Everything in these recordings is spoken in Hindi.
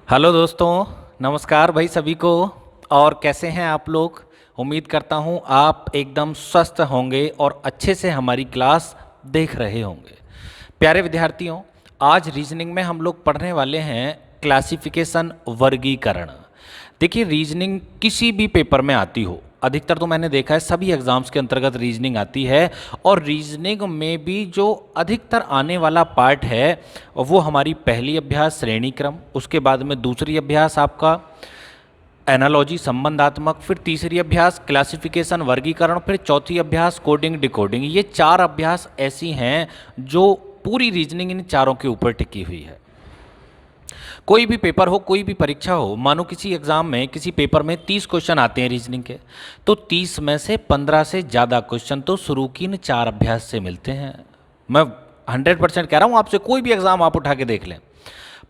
हेलो दोस्तों। नमस्कार भाई सभी को। और कैसे हैं आप लोग? उम्मीद करता हूं आप एकदम स्वस्थ होंगे और अच्छे से हमारी क्लास देख रहे होंगे। प्यारे विद्यार्थियों, आज रीजनिंग में हम लोग पढ़ने वाले हैं क्लासिफिकेशन, वर्गीकरण। देखिए, रीजनिंग किसी भी पेपर में आती हो, अधिकतर तो मैंने देखा है सभी एग्जाम्स के अंतर्गत रीजनिंग आती है। और रीजनिंग में भी जो अधिकतर आने वाला पार्ट है वो हमारी पहली अभ्यास श्रेणी क्रम, उसके बाद में दूसरी अभ्यास आपका एनालॉजी संबंधात्मक, फिर तीसरी अभ्यास क्लासिफिकेशन वर्गीकरण, फिर चौथी अभ्यास कोडिंग डिकोडिंग। ये चार अभ्यास ऐसी हैं जो पूरी रीजनिंग इन चारों के ऊपर टिकी हुई है। कोई भी पेपर हो, कोई भी परीक्षा हो, मानो किसी एग्जाम में किसी पेपर में 30 क्वेश्चन आते हैं रीजनिंग के, तो 30 में से 15 से ज़्यादा क्वेश्चन तो शुरू की इन चार अभ्यास से मिलते हैं। मैं 100% कह रहा हूँ आपसे, कोई भी एग्जाम आप उठा के देख लें,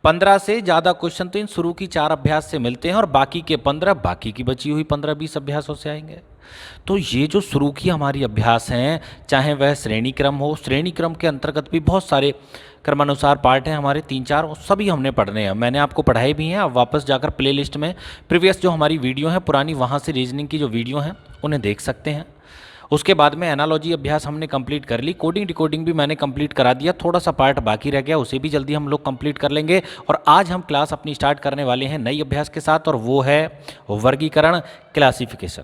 15 से ज़्यादा क्वेश्चन तो इन शुरू की चार अभ्यास से मिलते हैं और बाकी के 15 बाकी की बची हुई 15-20 अभ्यासों से आएंगे। तो ये जो शुरू की हमारी अभ्यास हैं, चाहे वह श्रेणी क्रम हो, श्रेणी क्रम के अंतर्गत भी बहुत सारे क्रमानुसार पार्ट हैं हमारे 3-4, सभी हमने पढ़ने हैं, मैंने आपको पढ़ाए भी हैं। आप वापस जाकर प्लेलिस्ट में प्रीवियस जो हमारी वीडियो है पुरानी, वहाँ से रीजनिंग की जो वीडियो हैं उन्हें देख सकते हैं। उसके बाद में एनालॉजी अभ्यास हमने कंप्लीट कर ली, कोडिंग डिकोडिंग भी मैंने कंप्लीट करा दिया, थोड़ा सा पार्ट बाकी रह गया, उसे भी जल्दी हम लोग कंप्लीट कर लेंगे। और आज हम क्लास अपनी स्टार्ट करने वाले हैं नई अभ्यास के साथ, और वो है वर्गीकरण, क्लासिफिकेशन।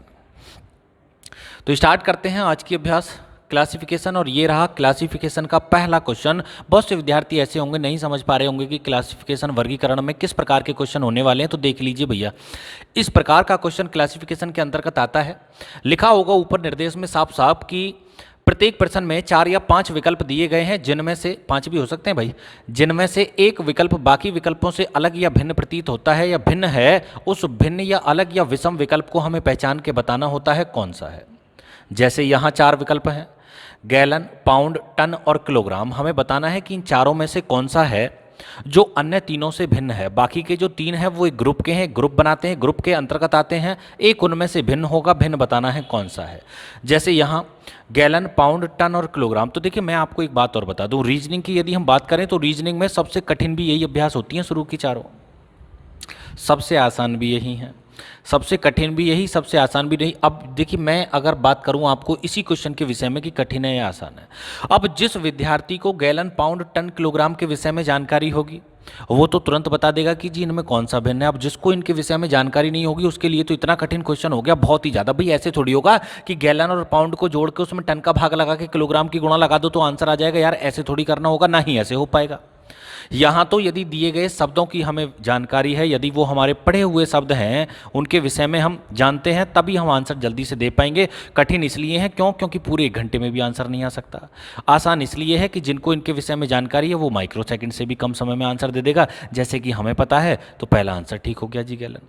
तो स्टार्ट करते हैं आज की अभ्यास क्लासिफिकेशन। और ये रहा क्लासिफिकेशन का पहला क्वेश्चन। बहुत से विद्यार्थी ऐसे होंगे नहीं समझ पा रहे होंगे कि क्लासिफिकेशन वर्गीकरण में किस प्रकार के क्वेश्चन होने वाले हैं, तो देख लीजिए भैया। इस प्रकार का क्वेश्चन क्लासिफिकेशन के अंतर्गत आता है। लिखा होगा ऊपर निर्देश में साफ साफ कि प्रत्येक प्रश्न में 4 या 5 विकल्प दिए गए हैं, जिनमें से 5 भी हो सकते हैं भाई, जिनमें से एक विकल्प बाकी विकल्पों से अलग या भिन्न प्रतीत होता है या भिन्न है। उस भिन्न या अलग या विषम विकल्प को हमें पहचान के बताना होता है कौन सा है। जैसे यहाँ 4 विकल्प हैं, गैलन, पाउंड, टन और किलोग्राम। हमें बताना है कि इन चारों में से कौन सा है जो अन्य तीनों से भिन्न है। बाकी के जो 3 हैं वो एक ग्रुप के हैं, ग्रुप बनाते हैं, ग्रुप के अंतर्गत आते हैं, एक उनमें से भिन्न होगा, भिन्न बताना है कौन सा है। जैसे यहाँ गैलन, पाउंड, टन और किलोग्राम। तो देखिए, मैं आपको एक बात और बता दूं, रीजनिंग की यदि हम बात करें तो रीजनिंग में सबसे कठिन भी यही अभ्यास होती हैं शुरू की चारों, सबसे आसान भी यही है, सबसे कठिन भी यही, सबसे आसान भी नहीं। अब देखिए, मैं अगर बात करूं आपको इसी क्वेश्चन के विषय में कि कठिन है या आसान है, अब जिस विद्यार्थी को गैलन, पाउंड, टन, किलोग्राम के विषय में जानकारी होगी वो तो तुरंत बता देगा कि जी इनमें कौन सा भिन्न है। अब जिसको इनके विषय में जानकारी नहीं होगी उसके लिए तो इतना कठिन क्वेश्चन हो गया, बहुत ही ज़्यादा। भाई ऐसे थोड़ी होगा कि गैलन और पाउंड को जोड़ के उसमें टन का भाग लगा के किलोग्राम की गुणा लगा दो तो आंसर आ जाएगा, यार ऐसे थोड़ी करना होगा, ना ही ऐसे हो पाएगा। यहाँ तो यदि दिए गए शब्दों की हमें जानकारी है, यदि वो हमारे पढ़े हुए शब्द हैं, उनके विषय में हम जानते हैं, तभी हम आंसर जल्दी से दे पाएंगे। कठिन इसलिए है क्योंकि पूरे 1 घंटे में भी आंसर नहीं आ सकता। आसान इसलिए है कि जिनको इनके विषय में जानकारी है वो माइक्रो सेकंड से भी कम समय में आंसर दे देगा। जैसे कि हमें पता है तो पहला आंसर ठीक हो गया जी, गैलन।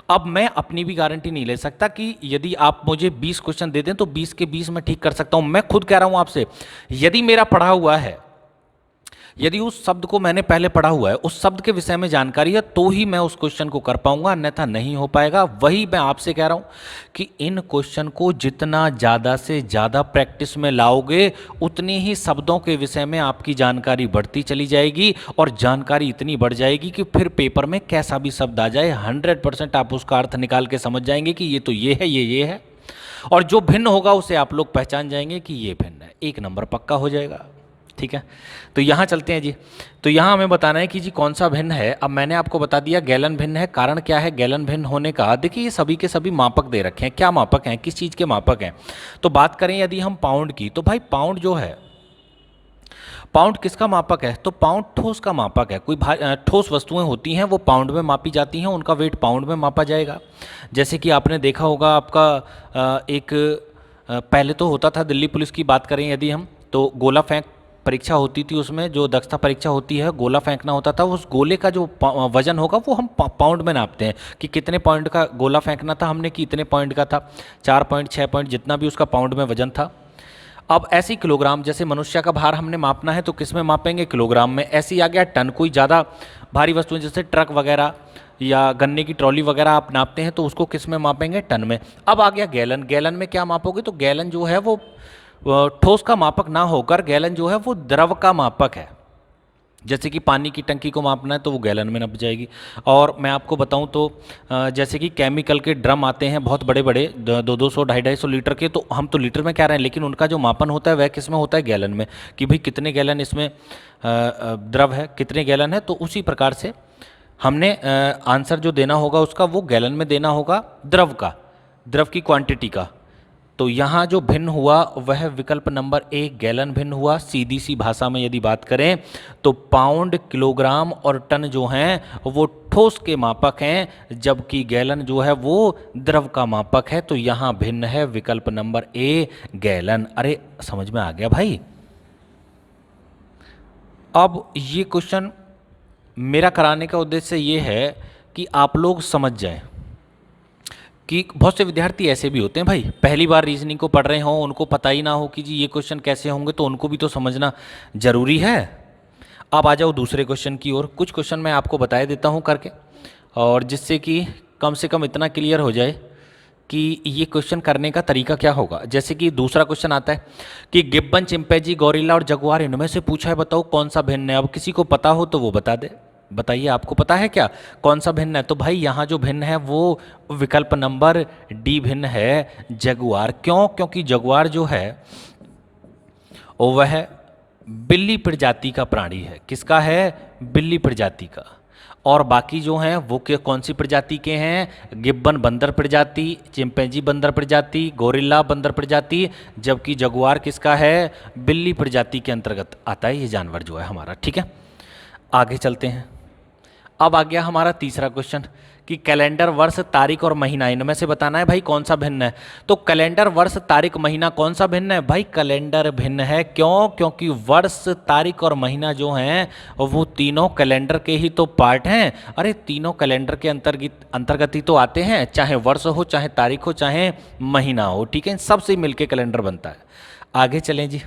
अब मैं अपनी भी गारंटी नहीं ले सकता कि यदि आप मुझे 20 क्वेश्चन दे दें तो 20 के 20 मैं ठीक कर सकता हूं। मैं खुद कह रहा हूं आपसे, यदि मेरा पढ़ा हुआ है, यदि उस शब्द को मैंने पहले पढ़ा हुआ है, उस शब्द के विषय में जानकारी है, तो ही मैं उस क्वेश्चन को कर पाऊंगा, अन्यथा नहीं हो पाएगा। वही मैं आपसे कह रहा हूं कि इन क्वेश्चन को जितना ज़्यादा से ज़्यादा प्रैक्टिस में लाओगे उतनी ही शब्दों के विषय में आपकी जानकारी बढ़ती चली जाएगी, और जानकारी इतनी बढ़ जाएगी कि फिर पेपर में कैसा भी शब्द आ जाए 100% आप उसका अर्थ निकाल के समझ जाएंगे कि ये तो ये है, ये है। और जो भिन्न होगा उसे आप लोग पहचान जाएंगे कि ये भिन्न है, 1 नंबर पक्का हो जाएगा। ठीक है, तो यहाँ चलते हैं जी। तो यहाँ हमें बताना है कि जी कौन सा भिन्न है। अब मैंने आपको बता दिया गैलन भिन्न है। कारण क्या है गैलन भिन्न होने का? देखिए, ये सभी के सभी मापक दे रखे हैं। क्या मापक हैं, किस चीज़ के मापक हैं? तो बात करें यदि हम पाउंड की, तो भाई पाउंड जो है, पाउंड किसका मापक है? तो पाउंड ठोस का मापक है। कोई ठोस वस्तुएं होती हैं वो पाउंड में मापी जाती हैं, उनका वेट पाउंड में मापा जाएगा। जैसे कि आपने देखा होगा, आपका एक पहले तो होता था, दिल्ली पुलिस की बात करें यदि हम, तो गोला फेंक परीक्षा होती थी, उसमें जो दक्षता परीक्षा होती है गोला फेंकना होता था। उस गोले का जो वजन होगा वो हम पाउंड में नापते हैं कि कितने पॉइंट का गोला फेंकना था हमने, कि इतने पॉइंट का था, 4 पॉइंट, 6 पॉइंट, जितना भी उसका पाउंड में वजन था। अब ऐसे ही किलोग्राम, जैसे मनुष्य का भार हमने मापना है तो किस में मापेंगे? किलोग्राम में। ऐसे ही आ गया टन, कोई ज़्यादा भारी वस्तुएं जैसे ट्रक वगैरह या गन्ने की ट्रॉली वगैरह आप नापते हैं तो उसको किस में मापेंगे? टन में। अब आ गया गैलन। गैलन में क्या मापोगे? तो गैलन जो है वो ठोस का मापक ना होकर गैलन जो है वो द्रव का मापक है। जैसे कि पानी की टंकी को मापना है तो वो गैलन में नप जाएगी। और मैं आपको बताऊं तो जैसे कि केमिकल के ड्रम आते हैं बहुत बड़े बड़े 200 250 लीटर के, तो हम तो लीटर में कह रहे हैं, लेकिन उनका जो मापन होता है वह किस में होता है, गैलन में, कि भाई कितने गैलन इसमें द्रव है, कितने गैलन है। तो उसी प्रकार से हमने आंसर जो देना होगा उसका वो गैलन में देना होगा द्रव का, द्रव की क्वांटिटी का। तो यहाँ जो भिन्न हुआ वह विकल्प नंबर ए गैलन भिन्न हुआ। सीधी सी भाषा में यदि बात करें तो पाउंड, किलोग्राम और टन जो हैं वो ठोस के मापक हैं, जबकि गैलन जो है वो द्रव का मापक है। तो यहाँ भिन्न है विकल्प नंबर ए गैलन। अरे समझ में आ गया भाई। अब ये क्वेश्चन मेरा कराने का उद्देश्य ये है कि आप लोग समझ जाएं कि बहुत से विद्यार्थी ऐसे भी होते हैं भाई, पहली बार रीजनिंग को पढ़ रहे हों, उनको पता ही ना हो कि जी ये क्वेश्चन कैसे होंगे, तो उनको भी तो समझना जरूरी है। अब आ जाओ दूसरे क्वेश्चन की ओर। कुछ क्वेश्चन मैं आपको बता देता हूं करके, और जिससे कि कम से कम इतना क्लियर हो जाए कि ये क्वेश्चन करने का तरीका क्या होगा। जैसे कि दूसरा क्वेश्चन आता है कि गिब्बन, चिंपैंजी, गोरिल्ला और जगुआर इनमें से पूछा है, बताओ कौन सा भिन्न है। अब किसी को पता हो तो वो बता दे। बताइए, आपको पता है क्या कौन सा भिन्न है? तो भाई यहाँ जो भिन्न है वो विकल्प नंबर डी भिन्न है, जगुआर। क्यों? क्योंकि जगुआर जो है वह बिल्ली प्रजाति का प्राणी है। किसका है? बिल्ली प्रजाति का। और बाकी जो हैं वो कौन सी प्रजाति के हैं? गिब्बन बंदर प्रजाति, चिंपैंजी बंदर प्रजाति, गोरिल्ला बंदर प्रजाति, जबकि जगुआर किसका है? बिल्ली प्रजाति के अंतर्गत आता है ये जानवर जो है हमारा। ठीक है, आगे चलते हैं। अब आ गया हमारा तीसरा क्वेश्चन कि कैलेंडर, वर्ष, तारीख और महीना इनमें से बताना है भाई कौन सा भिन्न है। तो कैलेंडर, वर्ष, तारीख, महीना कौन सा भिन्न है? भाई कैलेंडर भिन्न है। क्यों? क्योंकि वर्ष, तारीख और महीना जो हैं वो तीनों कैलेंडर के ही तो पार्ट हैं। अरे तीनों कैलेंडर के अंतर्गत ही तो आते हैं, चाहे वर्ष हो, चाहे तारीख हो, चाहे महीना हो। ठीक है, इन सबसे मिलके कैलेंडर बनता है। आगे चलें जी।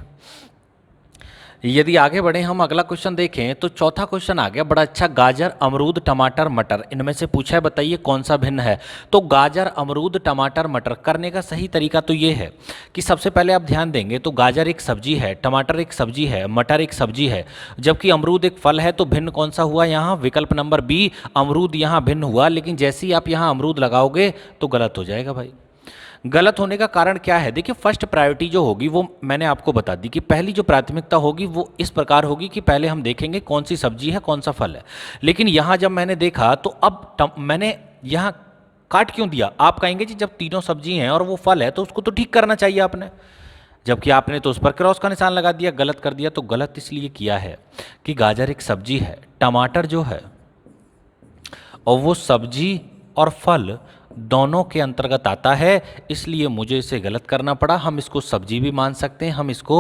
यदि आगे बढ़े हम अगला क्वेश्चन देखें तो चौथा क्वेश्चन आ गया बड़ा अच्छा, गाजर, अमरूद, टमाटर, मटर इनमें से पूछा है, बताइए कौन सा भिन्न है। तो गाजर, अमरूद, टमाटर, मटर करने का सही तरीका तो ये है कि सबसे पहले आप ध्यान देंगे तो गाजर एक सब्जी है, टमाटर एक सब्जी है, मटर एक सब्जी है, जबकि अमरूद एक फल है। तो भिन्न कौन सा हुआ यहाँ? विकल्प नंबर बी अमरूद यहाँ भिन्न हुआ। लेकिन जैसे ही आप यहाँ अमरूद लगाओगे तो गलत हो जाएगा भाई। गलत होने का कारण क्या है? देखिए, फर्स्ट प्रायोरिटी जो होगी वो मैंने आपको बता दी कि पहली जो प्राथमिकता होगी वो इस प्रकार होगी कि पहले हम देखेंगे कौन सी सब्जी है, कौन सा फल है। लेकिन यहाँ जब मैंने देखा तो अब मैंने यहाँ काट क्यों दिया? आप कहेंगे जी जब तीनों सब्जी हैं और वो फल है तो उसको तो ठीक करना चाहिए आपने, जबकि आपने तो उस पर क्रॉस का निशान लगा दिया, गलत कर दिया। तो गलत इसलिए किया है कि गाजर एक सब्जी है, टमाटर जो है और वो सब्जी और फल दोनों के अंतर्गत आता है, इसलिए मुझे इसे गलत करना पड़ा। हम इसको सब्जी भी मान सकते हैं, हम इसको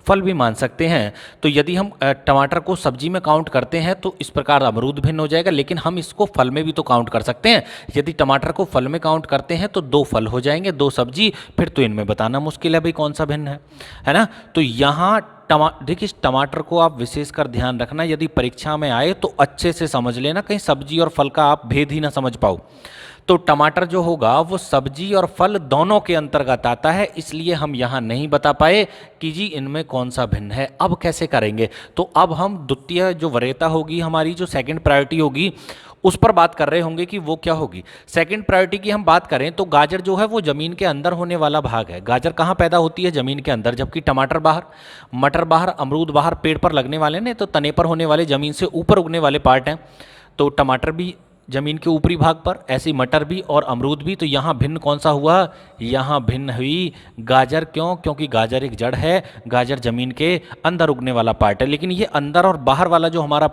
फल भी मान सकते हैं। तो यदि हम टमाटर को सब्जी में काउंट करते हैं तो इस प्रकार अमरूद भिन्न हो जाएगा, लेकिन हम इसको फल में भी तो काउंट कर सकते हैं। यदि टमाटर को फल में काउंट करते हैं तो 2 फल हो जाएंगे, 2 सब्जी, फिर तो इनमें बताना मुश्किल है भाई कौन सा भिन्न है ना। तो यहाँ देखिए, इस टमाटर को आप विशेषकर ध्यान रखना, यदि परीक्षा में आए तो अच्छे से समझ लेना, कहीं सब्जी और फल का आप भेद ही ना समझ पाओ। तो टमाटर जो होगा वो सब्जी और फल दोनों के अंतर्गत आता है, इसलिए हम यहाँ नहीं बता पाए कि जी इनमें कौन सा भिन्न है। अब कैसे करेंगे? तो अब हम द्वितीय जो वरीयता होगी हमारी, जो सेकंड प्रायोरिटी होगी, उस पर बात कर रहे होंगे कि वो क्या होगी। सेकंड प्रायोरिटी की हम बात करें तो गाजर जो है वो जमीन के अंदर होने वाला भाग है। गाजर कहाँ पैदा होती है? जमीन के अंदर, जबकि टमाटर बाहर, मटर बाहर, अमरूद बाहर, पेड़ पर लगने वाले ने तो तने पर होने वाले, जमीन से ऊपर उगने वाले पार्ट हैं। तो टमाटर भी जमीन के ऊपरी भाग पर, ऐसी मटर भी और अमरूद भी। तो यहाँ भिन्न कौन सा हुआ? यहाँ भिन्न हुई गाजर। क्यों? क्योंकि गाजर एक जड़ है, गाजर जमीन के अंदर उगने वाला पार्ट है। लेकिन ये अंदर और बाहर वाला जो हमारा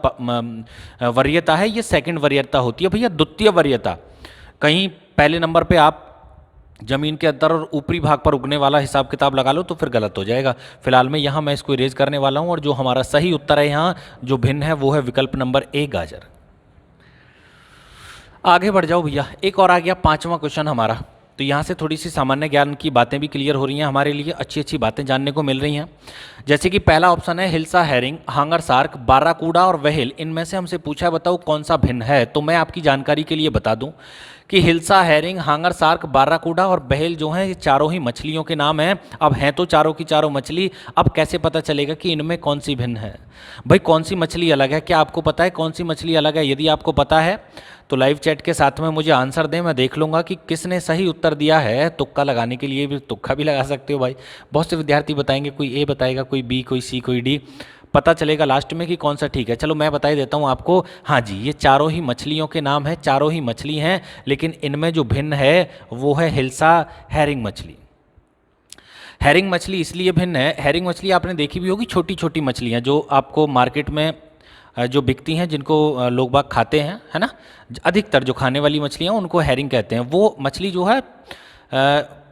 वरीयता है ये सेकंड वरीयता होती है भैया। द्वितीय वरीयता कहीं पहले नंबर पे आप जमीन के अंदर और ऊपरी भाग पर उगने वाला हिसाब किताब लगा लो तो फिर गलत हो जाएगा। फिलहाल में यहाँ मैं इसको इरेज करने वाला हूँ और जो हमारा सही उत्तर है यहाँ जो भिन्न है वो है विकल्प नंबर ए गाजर। आगे बढ़ जाओ भैया, एक और आ गया 5वां क्वेश्चन हमारा। तो यहाँ से थोड़ी सी सामान्य ज्ञान की बातें भी क्लियर हो रही हैं, हमारे लिए अच्छी अच्छी बातें जानने को मिल रही हैं। जैसे कि पहला ऑप्शन है हिल्सा, हैरिंग, हांगर सार्क, बाराकूडा और व्हेल, इनमें से हमसे पूछा बताओ कौन सा भिन्न है। तो मैं आपकी जानकारी के लिए बता दूं कि हिल्सा, हैरिंग, हांगर, सार्क, बाराकूडा और बहेल जो हैं ये चारों ही मछलियों के नाम हैं। अब हैं तो चारों की चारों मछली, अब कैसे पता चलेगा कि इनमें कौन सी भिन्न है? भाई कौन सी मछली अलग है? क्या आपको पता है कौन सी मछली अलग है? यदि आपको पता है तो लाइव चैट के साथ में मुझे आंसर दें, मैं देख लूँगा कि किसने सही उत्तर दिया है। तुक्का लगाने के लिए भी तुक्का भी लगा सकते हो भाई। बहुत से विद्यार्थी बताएंगे, कोई ए बताएगा, कोई बी, कोई सी, कोई डी। पता चलेगा लास्ट में कि कौन सा ठीक है। चलो मैं बता ही देता हूँ आपको। हाँ जी, ये चारों ही मछलियों के नाम हैं, चारों ही मछली हैं, लेकिन इनमें जो भिन्न है वो है हिल्सा हैरिंग मछली। हैरिंग मछली इसलिए भिन्न है, हैरिंग मछली आपने देखी भी होगी, छोटी छोटी मछलियाँ जो आपको मार्केट में जो बिकती हैं, जिनको लोग बाग खाते हैं, है ना। अधिकतर जो खाने वाली मछलियाँ उनको हैरिंग कहते हैं। वो मछली जो है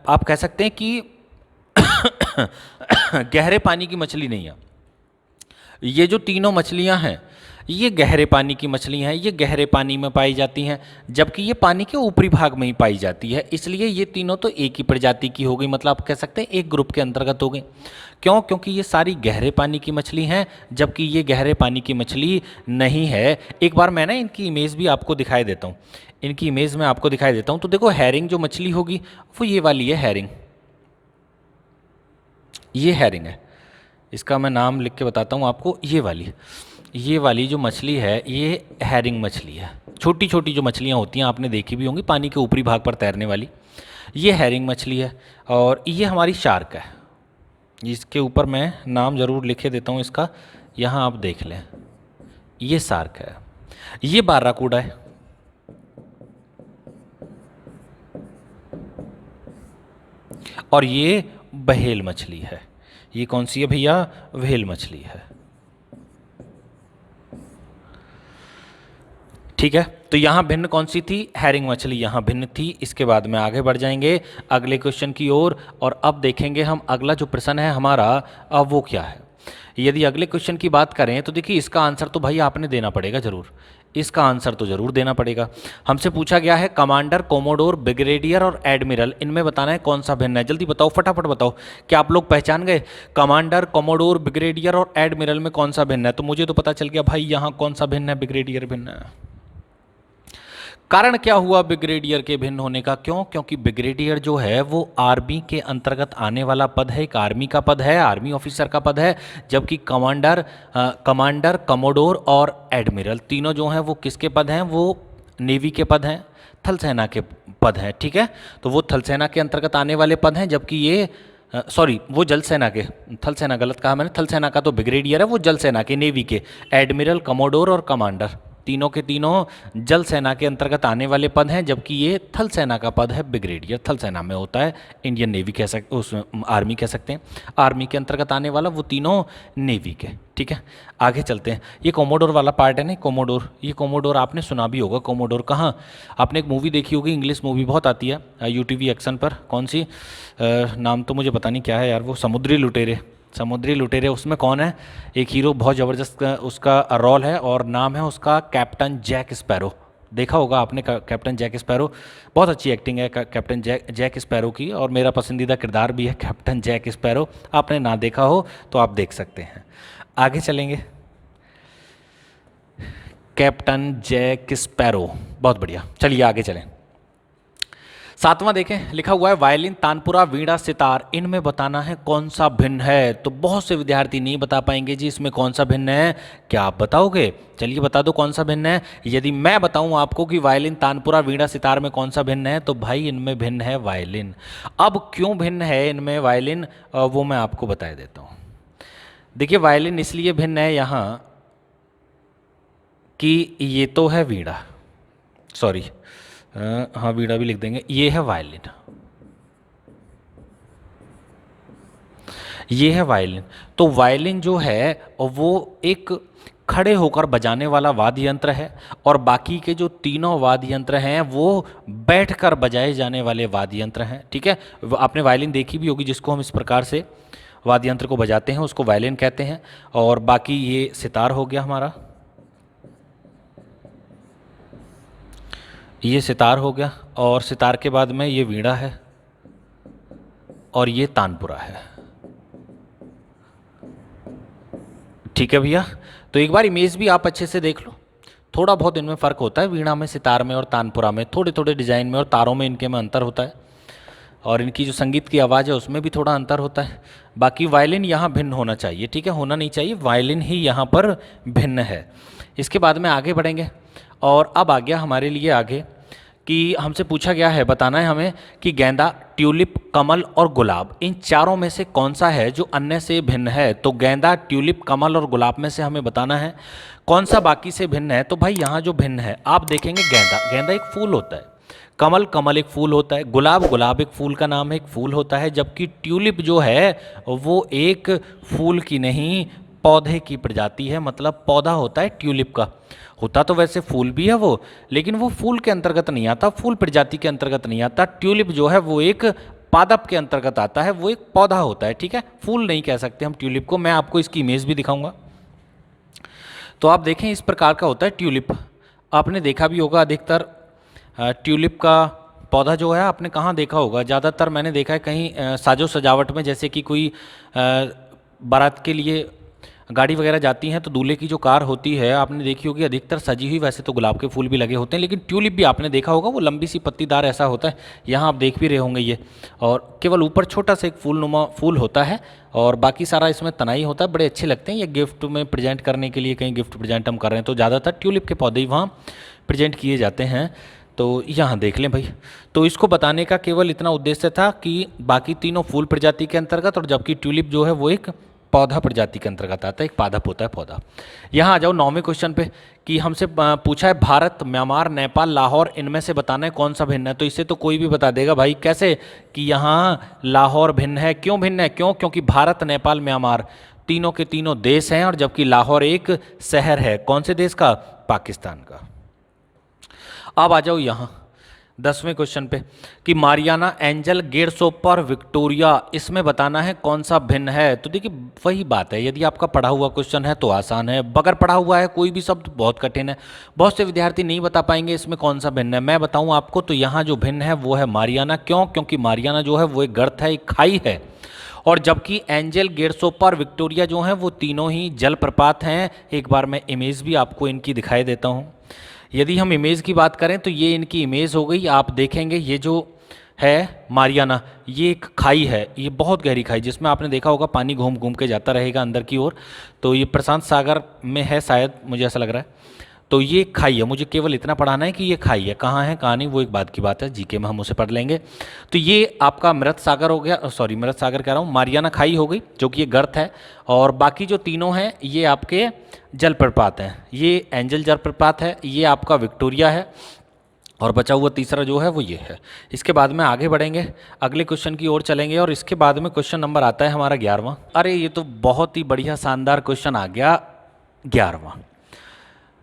आप कह सकते हैं कि गहरे पानी की मछली नहीं है। ये जो तीनों मछलियां हैं ये गहरे पानी की मछलियां हैं, ये गहरे पानी में पाई जाती हैं, जबकि ये पानी के ऊपरी भाग में ही पाई जाती है। इसलिए ये तीनों तो एक ही प्रजाति की हो गई, मतलब आप कह सकते हैं एक ग्रुप के अंतर्गत हो गई। क्यों? क्योंकि ये सारी गहरे पानी की मछली हैं, जबकि ये गहरे पानी की मछली नहीं है। एक बार मैं ना इनकी इमेज भी आपको दिखाई देता हूँ, इनकी इमेज में आपको दिखाई देता हूँ। तो देखो हैरिंग जो मछली होगी वो ये वाली है, हैरिंग, ये हैरिंग है। इसका मैं नाम लिख के बताता हूँ आपको। ये वाली जो मछली है ये हैरिंग मछली है। छोटी छोटी जो मछलियाँ होती हैं आपने देखी भी होंगी पानी के ऊपरी भाग पर तैरने वाली, ये हैरिंग मछली है। और ये हमारी शार्क है। इसके ऊपर मैं नाम ज़रूर लिखे देता हूँ इसका, यहाँ आप देख लें, ये शार्क है। ये बाराकूडा है, और ये बहेल मछली है। ये कौन सी है भैया? व्हेल मछली है। ठीक है, तो यहाँ भिन्न कौन सी थी? हैरिंग मछली यहाँ भिन्न थी। इसके बाद में आगे बढ़ जाएंगे अगले क्वेश्चन की ओर, और अब देखेंगे हम अगला जो प्रश्न है हमारा, अब वो क्या है। यदि अगले क्वेश्चन की बात करें तो देखिए इसका आंसर तो भाई आपने देना पड़ेगा ज़रूर, इसका आंसर तो ज़रूर देना पड़ेगा। हमसे पूछा गया है कमांडर, कोमोडोर, ब्रिगेडियर और एडमिरल, इनमें बताना है कौन सा भिन्न है। जल्दी बताओ, फटाफट बताओ। क्या आप लोग पहचान गए? कमांडर, कोमोडोर, ब्रिगेडियर और एडमिरल में कौन सा भिन्न है? तो मुझे तो पता चल गया भाई यहाँ कौन सा भिन्न है, ब्रिगेडियर भिन्न है। कारण क्या हुआ ब्रिगेडियर के भिन्न होने का? क्यों? क्योंकि ब्रिगेडियर जो है वो आर्मी के अंतर्गत आने वाला पद है, एक आर्मी का पद है, आर्मी ऑफिसर का पद है। जबकि कमांडर, कमोडोर और एडमिरल तीनों जो हैं वो किसके पद हैं? वो नेवी के पद हैं, थल सेना के पद हैं। ठीक है, तो वो थल सेना के अंतर्गत आने वाले पद हैं, जबकि ये सॉरी वो जल सेना के, थल सेना गलत कहा मैंने, थल सेना का तो ब्रिगेडियर है, वो जल सेना के, नेवी के। एडमिरल, कमोडोर और कमांडर तीनों के तीनों जल सेना के अंतर्गत आने वाले पद हैं, जबकि ये थल सेना का पद है, ब्रिगेडियर थल सेना में होता है। इंडियन नेवी कह सकते, उस आर्मी कह सकते हैं, आर्मी के अंतर्गत आने वाला वो तीनों नेवी के। ठीक है, आगे चलते हैं। ये कोमोडोर वाला पार्ट है ना, कोमोडोर, ये कोमोडोर आपने सुना भी होगा। कोमोडोर कहाँ, आपने एक मूवी देखी होगी, इंग्लिश मूवी बहुत आती है यूटीवी एक्शन पर, कौन सी नाम तो मुझे पता नहीं क्या है यार, वो समुद्री लुटेरे, समुद्री लुटेरे। उसमें कौन है? एक हीरो, बहुत ज़बरदस्त उसका रोल है, और नाम है उसका कैप्टन जैक स्पैरो। देखा होगा आपने कैप्टन जैक स्पैरो, बहुत अच्छी एक्टिंग है कैप्टन जैक स्पैरो की, और मेरा पसंदीदा किरदार भी है कैप्टन जैक स्पैरो। आपने ना देखा हो तो आप देख सकते हैं। आगे चलेंगे, कैप्टन जैक स्पैरो, बहुत बढ़िया। चलिए आगे चलें। सातवां देखें, लिखा हुआ है वायलिन, तानपुरा, वीणा, सितार, इनमें बताना है कौन सा भिन्न है। तो बहुत से विद्यार्थी नहीं बता पाएंगे जी इसमें कौन सा भिन्न है। क्या आप बताओगे? चलिए बता दो कौन सा भिन्न है। यदि मैं बताऊं आपको कि वायलिन, तानपुरा, वीणा, सितार में कौन सा भिन्न है, तो भाई इनमें भिन्न है वायलिन। अब क्यों भिन्न है इनमें वायलिन, वो मैं आपको बता देता हूँ। देखिए वायलिन इसलिए भिन्न है यहाँ कि ये तो है वीणा, सॉरी हाँ वीणा भी लिख देंगे, ये है वायलिन, ये है वायलिन। तो वायलिन जो है वो एक खड़े होकर बजाने वाला वाद्य यंत्र है, और बाकी के जो तीनों वाद्य यंत्र हैं वो बैठकर बजाए जाने वाले वाद्य यंत्र हैं। ठीक है, आपने वायलिन देखी भी होगी, जिसको हम इस प्रकार से वाद्य यंत्र को बजाते हैं उसको वायलिन कहते हैं। और बाकी ये सितार हो गया हमारा, ये सितार हो गया, और सितार के बाद में ये वीणा है, और ये तानपुरा है। ठीक है भैया, तो एक बार इमेज भी आप अच्छे से देख लो। थोड़ा बहुत इनमें फ़र्क होता है, वीणा में, सितार में और तानपुरा में थोड़े थोड़े डिज़ाइन में और तारों में इनके में अंतर होता है, और इनकी जो संगीत की आवाज़ है उसमें भी थोड़ा अंतर होता है। बाकी वायलिन यहाँ भिन्न होना चाहिए, ठीक है, होना नहीं चाहिए, वायलिन ही यहाँ पर भिन्न है। इसके बाद में आगे बढ़ेंगे, और अब आ गया हमारे लिए आगे कि हमसे पूछा गया है, बताना है हमें कि गेंदा, ट्यूलिप, कमल और गुलाब, इन चारों में से कौन सा है जो अन्य से भिन्न है। तो गेंदा, ट्यूलिप, कमल और गुलाब में से हमें बताना है कौन सा बाकी से भिन्न है। तो भाई यहाँ जो भिन्न है आप देखेंगे, गेंदा, गेंदा एक फूल होता है, कमल, कमल एक फूल होता है, गुलाब, गुलाब एक फूल का नाम है, एक फूल होता है, जबकि ट्यूलिप जो है वो एक फूल की नहीं, पौधे की प्रजाति है, मतलब पौधा होता है ट्यूलिप का। होता तो वैसे फूल भी है वो, लेकिन वो फूल के अंतर्गत नहीं आता, फूल प्रजाति के अंतर्गत नहीं आता। ट्यूलिप जो है वो एक पादप के अंतर्गत आता है, वो एक पौधा होता है, ठीक है, फूल नहीं कह सकते हम ट्यूलिप को। मैं आपको इसकी इमेज भी दिखाऊंगा। तो आप देखें इस प्रकार का होता है ट्यूलिप। आपने देखा भी होगा अधिकतर ट्यूलिप का पौधा जो है आपने कहाँ देखा होगा, ज़्यादातर मैंने देखा है कहीं साजो सजावट में, जैसे कि कोई बारात के लिए गाड़ी वगैरह जाती हैं तो दूल्हे की जो कार होती है आपने देखी होगी अधिकतर सजी हुई, वैसे तो गुलाब के फूल भी लगे होते हैं, लेकिन ट्यूलिप भी आपने देखा होगा, वो लंबी सी पत्तीदार ऐसा होता है, यहाँ आप देख भी रहे होंगे ये, और केवल ऊपर छोटा सा एक फूलनुमा फूल होता है और बाकी सारा इसमें तनाई होता है। बड़े अच्छे लगते हैं ये गिफ्ट में प्रेजेंट करने के लिए, कहीं गिफ्ट प्रेजेंट हम कर रहे हैं तो ज़्यादातर ट्यूलिप के पौधे ही वहाँ प्रेजेंट किए जाते हैं। तो यहाँ देख लें भाई, तो इसको बताने का केवल इतना उद्देश्य था कि बाकी तीनों फूल प्रजाति के अंतर्गत, और जबकि ट्यूलिप जो है वो एक पौधा प्रजाति के अंतर्गत आता है, एक पादप होता है पौधा। यहाँ आ जाओ 9वें क्वेश्चन पे कि हमसे पूछा है भारत, म्यांमार, नेपाल, लाहौर, इनमें से बताना है कौन सा भिन्न है। तो इससे तो कोई भी बता देगा भाई, कैसे कि यहाँ लाहौर भिन्न है। क्यों भिन्न है? क्यों? क्योंकि भारत, नेपाल, म्यांमार तीनों के तीनों देश हैं, और जबकि लाहौर एक शहर है। कौन से देश का? पाकिस्तान का। अब आ जाओ यहाँ 10वें क्वेश्चन पे कि मारियाना, एंजल, गेरसोपर, विक्टोरिया, इसमें बताना है कौन सा भिन्न है। तो देखिए वही बात है, यदि आपका पढ़ा हुआ क्वेश्चन है तो आसान है, बगैर पढ़ा हुआ है कोई भी शब्द बहुत कठिन है। बहुत से विद्यार्थी नहीं बता पाएंगे इसमें कौन सा भिन्न है। मैं बताऊं आपको, तो यहाँ जो भिन्न है वो है मारियाना। क्यों? क्योंकि मारियाना जो है वो एक गर्त है, एक खाई है, और जबकि एंजल, गेरसोपर, विक्टोरिया जो हैं वो तीनों ही जलप्रपात हैं। एक बार मैं इमेज भी आपको इनकी दिखाई देता हूँ। यदि हम इमेज की बात करें तो ये इनकी इमेज हो गई। आप देखेंगे ये जो है मारियाना, ये एक खाई है, ये बहुत गहरी खाई, जिसमें आपने देखा होगा पानी घूम घूम के जाता रहेगा अंदर की ओर। तो ये प्रशांत सागर में है शायद, मुझे ऐसा लग रहा है। तो ये खाई है, मुझे केवल इतना पढ़ाना है कि ये खाई है, कहाँ है कहाँ नहीं वो एक बात की बात है, जीके में हम उसे पढ़ लेंगे। तो ये आपका मृत सागर हो गया, सॉरी मृत सागर कह रहा हूँ, मारियाना खाई हो गई जो कि ये गर्त है, और बाकी जो तीनों हैं ये आपके जलप्रपात हैं। ये एंजल जलप्रपात है, ये आपका विक्टोरिया है, और बचा हुआ तीसरा जो है वो ये है। इसके बाद में आगे बढ़ेंगे, अगले क्वेश्चन की ओर चलेंगे, और इसके बाद में क्वेश्चन नंबर आता है हमारा 11वां। अरे ये तो बहुत ही बढ़िया शानदार क्वेश्चन आ गया 11वां।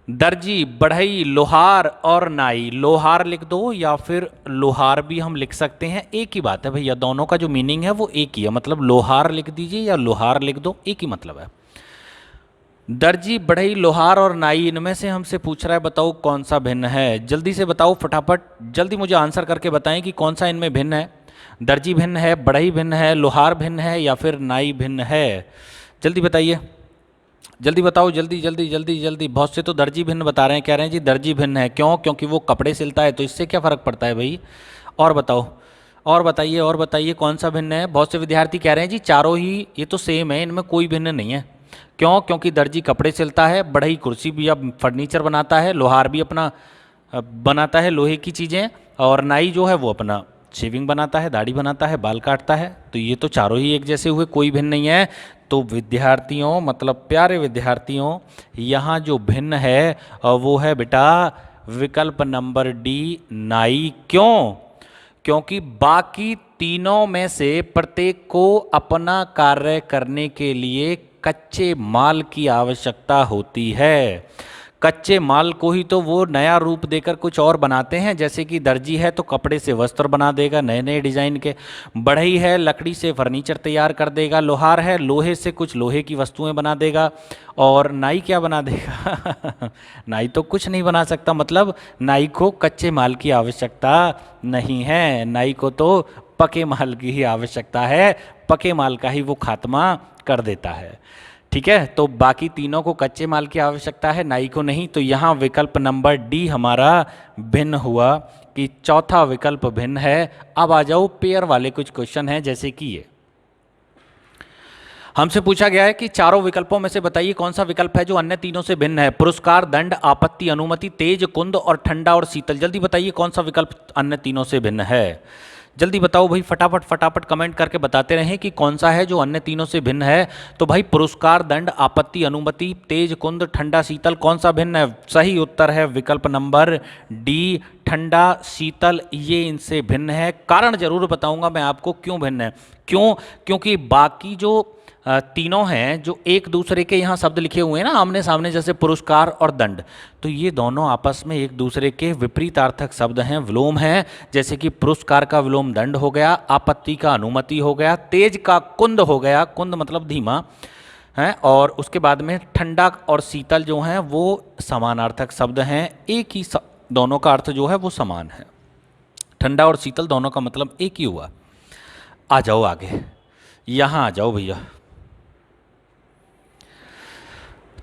दर्जी, बढ़ई, लोहार और नाई। लोहार लिख दो या फिर लोहार भी हम लिख सकते हैं, एक ही बात है भैया, दोनों का जो मीनिंग है वो एक ही है। मतलब लोहार लिख दीजिए या लोहार लिख दो, एक ही मतलब है। दर्जी, बढ़ई, लोहार और नाई, इनमें से हमसे पूछ रहा है बताओ कौन सा भिन्न है। जल्दी से बताओ फटाफट, जल्दी मुझे आंसर करके बताएं कि कौन सा इनमें भिन्न है। दर्जी भिन्न है, बढ़ई भिन्न है, लोहार भिन्न है या फिर नाई भिन्न है। जल्दी बताइए, जल्दी बताओ, जल्दी जल्दी जल्दी जल्दी। बहुत से तो दर्जी भिन्न बता रहे हैं, कह रहे हैं जी दर्जी भिन्न है। क्यों? क्योंकि वो कपड़े सिलता है, तो इससे क्या फ़र्क पड़ता है भाई। और बताओ, और बताइए, और बताइए कौन सा भिन्न है। बहुत से विद्यार्थी कह रहे हैं जी चारों ही ये तो सेम है, इनमें कोई भिन्न नहीं है। क्यों? क्योंकि दर्जी कपड़े सिलता है, बढ़ई कुर्सी भी अब फर्नीचर बनाता है, लोहार भी अपना बनाता है लोहे की चीज़ें, और नाई जो है वो अपना शेविंग बनाता है, दाढ़ी बनाता है, बाल काटता है। तो ये तो चारों ही एक जैसे हुए, कोई भिन्न नहीं है। तो विद्यार्थियों, मतलब प्यारे विद्यार्थियों, यहाँ जो भिन्न है वो है बेटा विकल्प नंबर डी, नाई। क्यों? क्योंकि बाकी तीनों में से प्रत्येक को अपना कार्य करने के लिए कच्चे माल की आवश्यकता होती है। कच्चे माल को ही तो वो नया रूप देकर कुछ और बनाते हैं। जैसे कि दर्जी है तो कपड़े से वस्त्र बना देगा नए नए डिजाइन के, बढ़ई है लकड़ी से फर्नीचर तैयार कर देगा, लोहार है लोहे से कुछ लोहे की वस्तुएं बना देगा, और नाई क्या बना देगा नाई तो कुछ नहीं बना सकता। मतलब नाई को कच्चे माल की आवश्यकता नहीं है, नाई को तो पके माल की ही आवश्यकता है, पके माल का ही वो खात्मा कर देता है। ठीक है, तो बाकी तीनों को कच्चे माल की आवश्यकता है, नाई को नहीं। तो यहाँ विकल्प नंबर डी हमारा भिन्न हुआ कि चौथा विकल्प भिन्न है। अब आ जाओ पेयर वाले कुछ क्वेश्चन हैं, जैसे कि ये हमसे पूछा गया है कि चारों विकल्पों में से बताइए कौन सा विकल्प है जो अन्य तीनों से भिन्न है। पुरस्कार, दंड, आपत्ति, अनुमति, तेज, कुंद और ठंडा और शीतल। जल्दी बताइए कौन सा विकल्प अन्य तीनों से भिन्न है। जल्दी बताओ भाई, फटाफट फटाफट कमेंट करके बताते रहें कि कौन सा है जो अन्य तीनों से भिन्न है। तो भाई पुरस्कार, दंड, आपत्ति, अनुमति, तेज, कुंद, ठंडा, शीतल, कौन सा भिन्न है? सही उत्तर है विकल्प नंबर डी, ठंडा शीतल, ये इनसे भिन्न है। कारण जरूर बताऊंगा मैं आपको क्यों भिन्न है। क्यों? क्योंकि बाकी जो तीनों हैं जो एक दूसरे के यहाँ शब्द लिखे हुए हैं ना आमने सामने, जैसे पुरस्कार और दंड, तो ये दोनों आपस में एक दूसरे के विपरीतार्थक शब्द हैं, विलोम हैं। जैसे कि पुरस्कार का विलोम दंड हो गया, आपत्ति का अनुमति हो गया, तेज का कुंद हो गया, कुंद मतलब धीमा है, और उसके बाद में ठंडा और शीतल जो हैं वो समानार्थक शब्द हैं। एक ही दोनों का अर्थ जो है वो समान है। ठंडा और शीतल दोनों का मतलब एक ही हुआ। आ जाओ आगे, यहाँ आ जाओ भैया।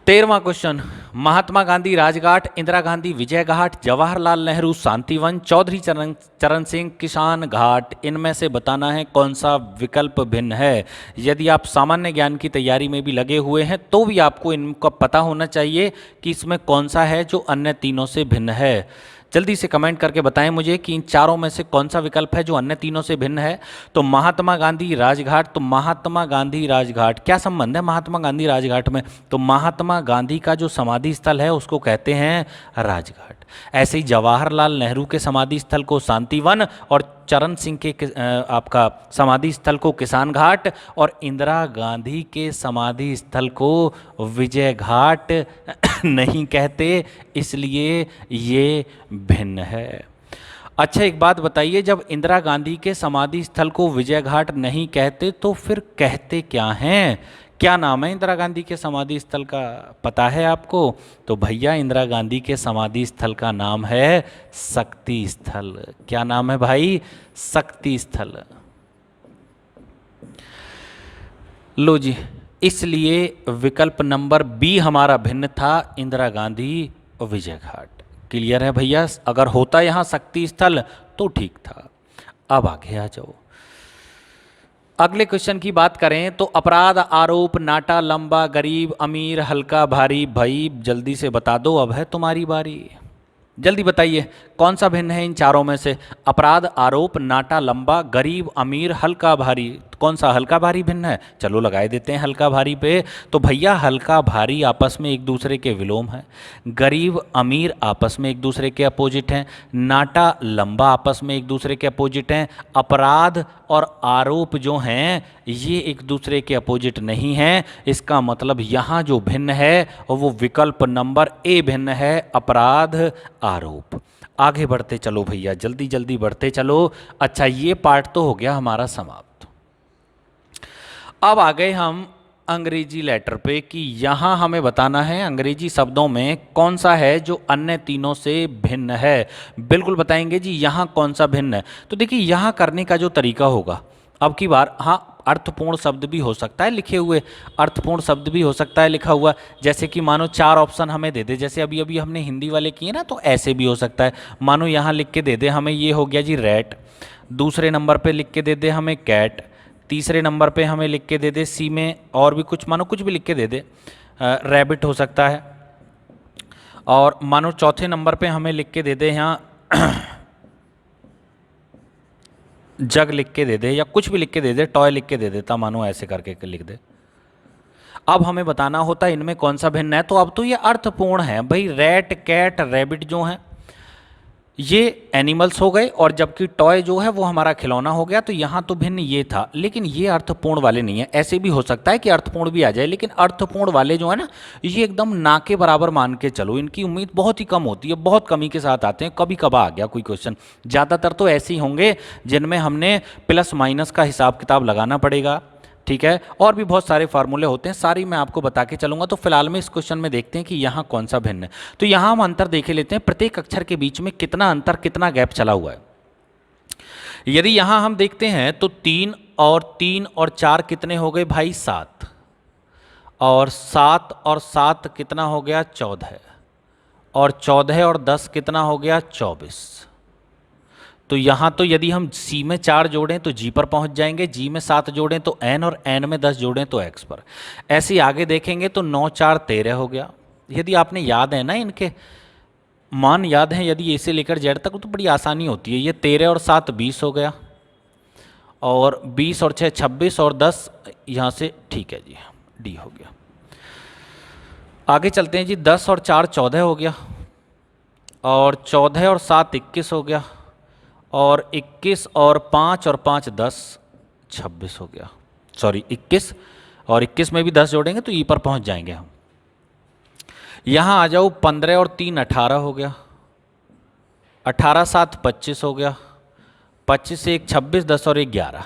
13वां क्वेश्चन, महात्मा गांधी राजघाट, इंदिरा गांधी विजय घाट, जवाहरलाल नेहरू शांतिवन, चौधरी चरण सिंह किसान घाट, इनमें से बताना है कौन सा विकल्प भिन्न है। यदि आप सामान्य ज्ञान की तैयारी में भी लगे हुए हैं तो भी आपको इनका पता होना चाहिए कि इसमें कौन सा है जो अन्य तीनों से भिन्न है। जल्दी से कमेंट करके बताएं मुझे कि इन चारों में से कौन सा विकल्प है जो अन्य तीनों से भिन्न है। तो महात्मा गांधी राजघाट, तो महात्मा गांधी राजघाट, क्या संबंध है महात्मा गांधी राजघाट में? तो महात्मा गांधी का जो समाधि स्थल है उसको कहते हैं राजघाट। ऐसे ही जवाहरलाल नेहरू के समाधि स्थल को शांतिवन, और चरण सिंह के आपका समाधि स्थल को किसान घाट, और इंदिरा गांधी के समाधि स्थल को विजय घाट नहीं कहते, इसलिए ये भिन्न है। अच्छा एक बात बताइए, जब इंदिरा गांधी के समाधि स्थल को विजय घाट नहीं कहते तो फिर कहते क्या हैं? क्या नाम है इंदिरा गांधी के समाधि स्थल का, पता है आपको? तो भैया इंदिरा गांधी के समाधि स्थल का नाम है शक्ति स्थल। क्या नाम है भाई? शक्ति स्थल। लो जी, इसलिए विकल्प नंबर बी हमारा भिन्न था, इंदिरा गांधी विजय घाट। क्लियर है भैया? अगर होता यहाँ शक्ति स्थल तो ठीक था। अब आगे आ जाओ, अगले क्वेश्चन की बात करें तो अपराध, आरोप, नाटा, लंबा, गरीब, अमीर, हल्का, भारी। भाई जल्दी से बता दो, अब है तुम्हारी बारी। जल्दी बताइए कौन सा भिन्न है इन चारों में से? अपराध, आरोप, नाटा, लंबा, गरीब, अमीर, हल्का, भारी। कौन सा हल्का भारी भिन्न है? चलो लगाए देते हैं हल्का भारी पे। तो भैया हल्का भारी आपस में एक दूसरे के विलोम हैं, गरीब अमीर आपस में एक दूसरे के अपोजिट हैं, नाटा लंबा आपस में एक दूसरे के अपोजिट हैं, अपराध और आरोप जो हैं ये एक दूसरे के अपोजिट नहीं हैं। इसका मतलब यहाँ जो भिन्न है वो विकल्प नंबर ए भिन्न है, अपराध आरोप। आगे बढ़ते चलो भैया, जल्दी जल्दी बढ़ते चलो। अच्छा ये पार्ट तो हो गया हमारा समाप्त। अब आ गए हम अंग्रेजी लेटर पे कि यहाँ हमें बताना है अंग्रेजी शब्दों में कौन सा है जो अन्य तीनों से भिन्न है। बिल्कुल बताएंगे जी यहाँ कौन सा भिन्न है। तो देखिए यहाँ करने का जो तरीका होगा, अब की बार हाँ अर्थपूर्ण शब्द भी हो सकता है लिखे हुए, अर्थपूर्ण शब्द भी हो सकता है लिखा हुआ। जैसे कि मानो 4 ऑप्शन हमें दे दे, जैसे अभी अभी हमने हिंदी वाले किए ना, तो ऐसे भी हो सकता है। मानो यहाँ लिख के दे दे हमें, ये हो गया जी रैट, दूसरे नंबर पे लिख के दे दे हमें कैट, तीसरे नंबर पे हमें लिख के दे दे सी में और भी कुछ, मानो कुछ भी लिख के दे दे, रैबिट हो सकता है। और मानो चौथे नंबर पे हमें लिख के दे दे यहाँ जग लिख के दे दे, या कुछ भी लिख के दे दे, टॉय लिख के दे देता, मानो ऐसे करके लिख दे। अब हमें बताना होता है इनमें कौन सा भिन्न है। तो अब तो ये अर्थपूर्ण है भाई, रैट कैट रैबिट जो है ये एनिमल्स हो गए, और जबकि टॉय जो है वो हमारा खिलौना हो गया। तो यहाँ तो भिन्न ये था, लेकिन ये अर्थपूर्ण वाले नहीं है। ऐसे भी हो सकता है कि अर्थपूर्ण भी आ जाए, लेकिन अर्थपूर्ण वाले जो है ना ये एकदम ना के बराबर मान के चलो, इनकी उम्मीद बहुत ही कम होती है, बहुत कमी के साथ आते हैं। कभी कभार आ गया कोई क्वेश्चन, ज़्यादातर तो ऐसे ही होंगे जिनमें हमने प्लस माइनस का हिसाब किताब लगाना पड़ेगा। ठीक है, और भी बहुत सारे फार्मूले होते हैं, सारी मैं आपको बता के चलूंगा। तो फिलहाल में इस क्वेश्चन में देखते हैं कि यहाँ कौन सा भिन्न है। तो यहाँ हम अंतर देखे लेते हैं, प्रत्येक अक्षर के बीच में कितना अंतर, कितना गैप चला हुआ है। यदि यहाँ हम देखते हैं तो 3 और 4 कितने हो गए भाई 7, और 7 और 7 कितना हो गया 14, और 14 और 10 कितना हो गया 24। तो यहाँ तो यदि हम C में 4 जोड़ें तो G पर पहुँच जाएंगे, G में 7 जोड़ें तो N, और N में 10 जोड़ें तो X पर। ऐसे ही आगे देखेंगे तो 9 4 13 हो गया। यदि आपने याद है ना, इनके मान याद हैं यदि A से लेकर Z तक, तो बड़ी आसानी होती है। ये 13 और 7 20 हो गया, और 20 और 6 26, और 10 यहाँ से ठीक है जी, D हो गया। आगे चलते हैं जी, 10 और 4 14 हो गया, और 14 और 7 21 हो गया, और 21 और 5 और 5 10 26 हो गया। सॉरी 21, और 21 में भी 10 जोड़ेंगे तो ई पर पहुंच जाएंगे हम। यहाँ आ जाओ, 15 और 3 18 हो गया, 18 7 25 हो गया, 25 से 1 26, 10 और 1 11।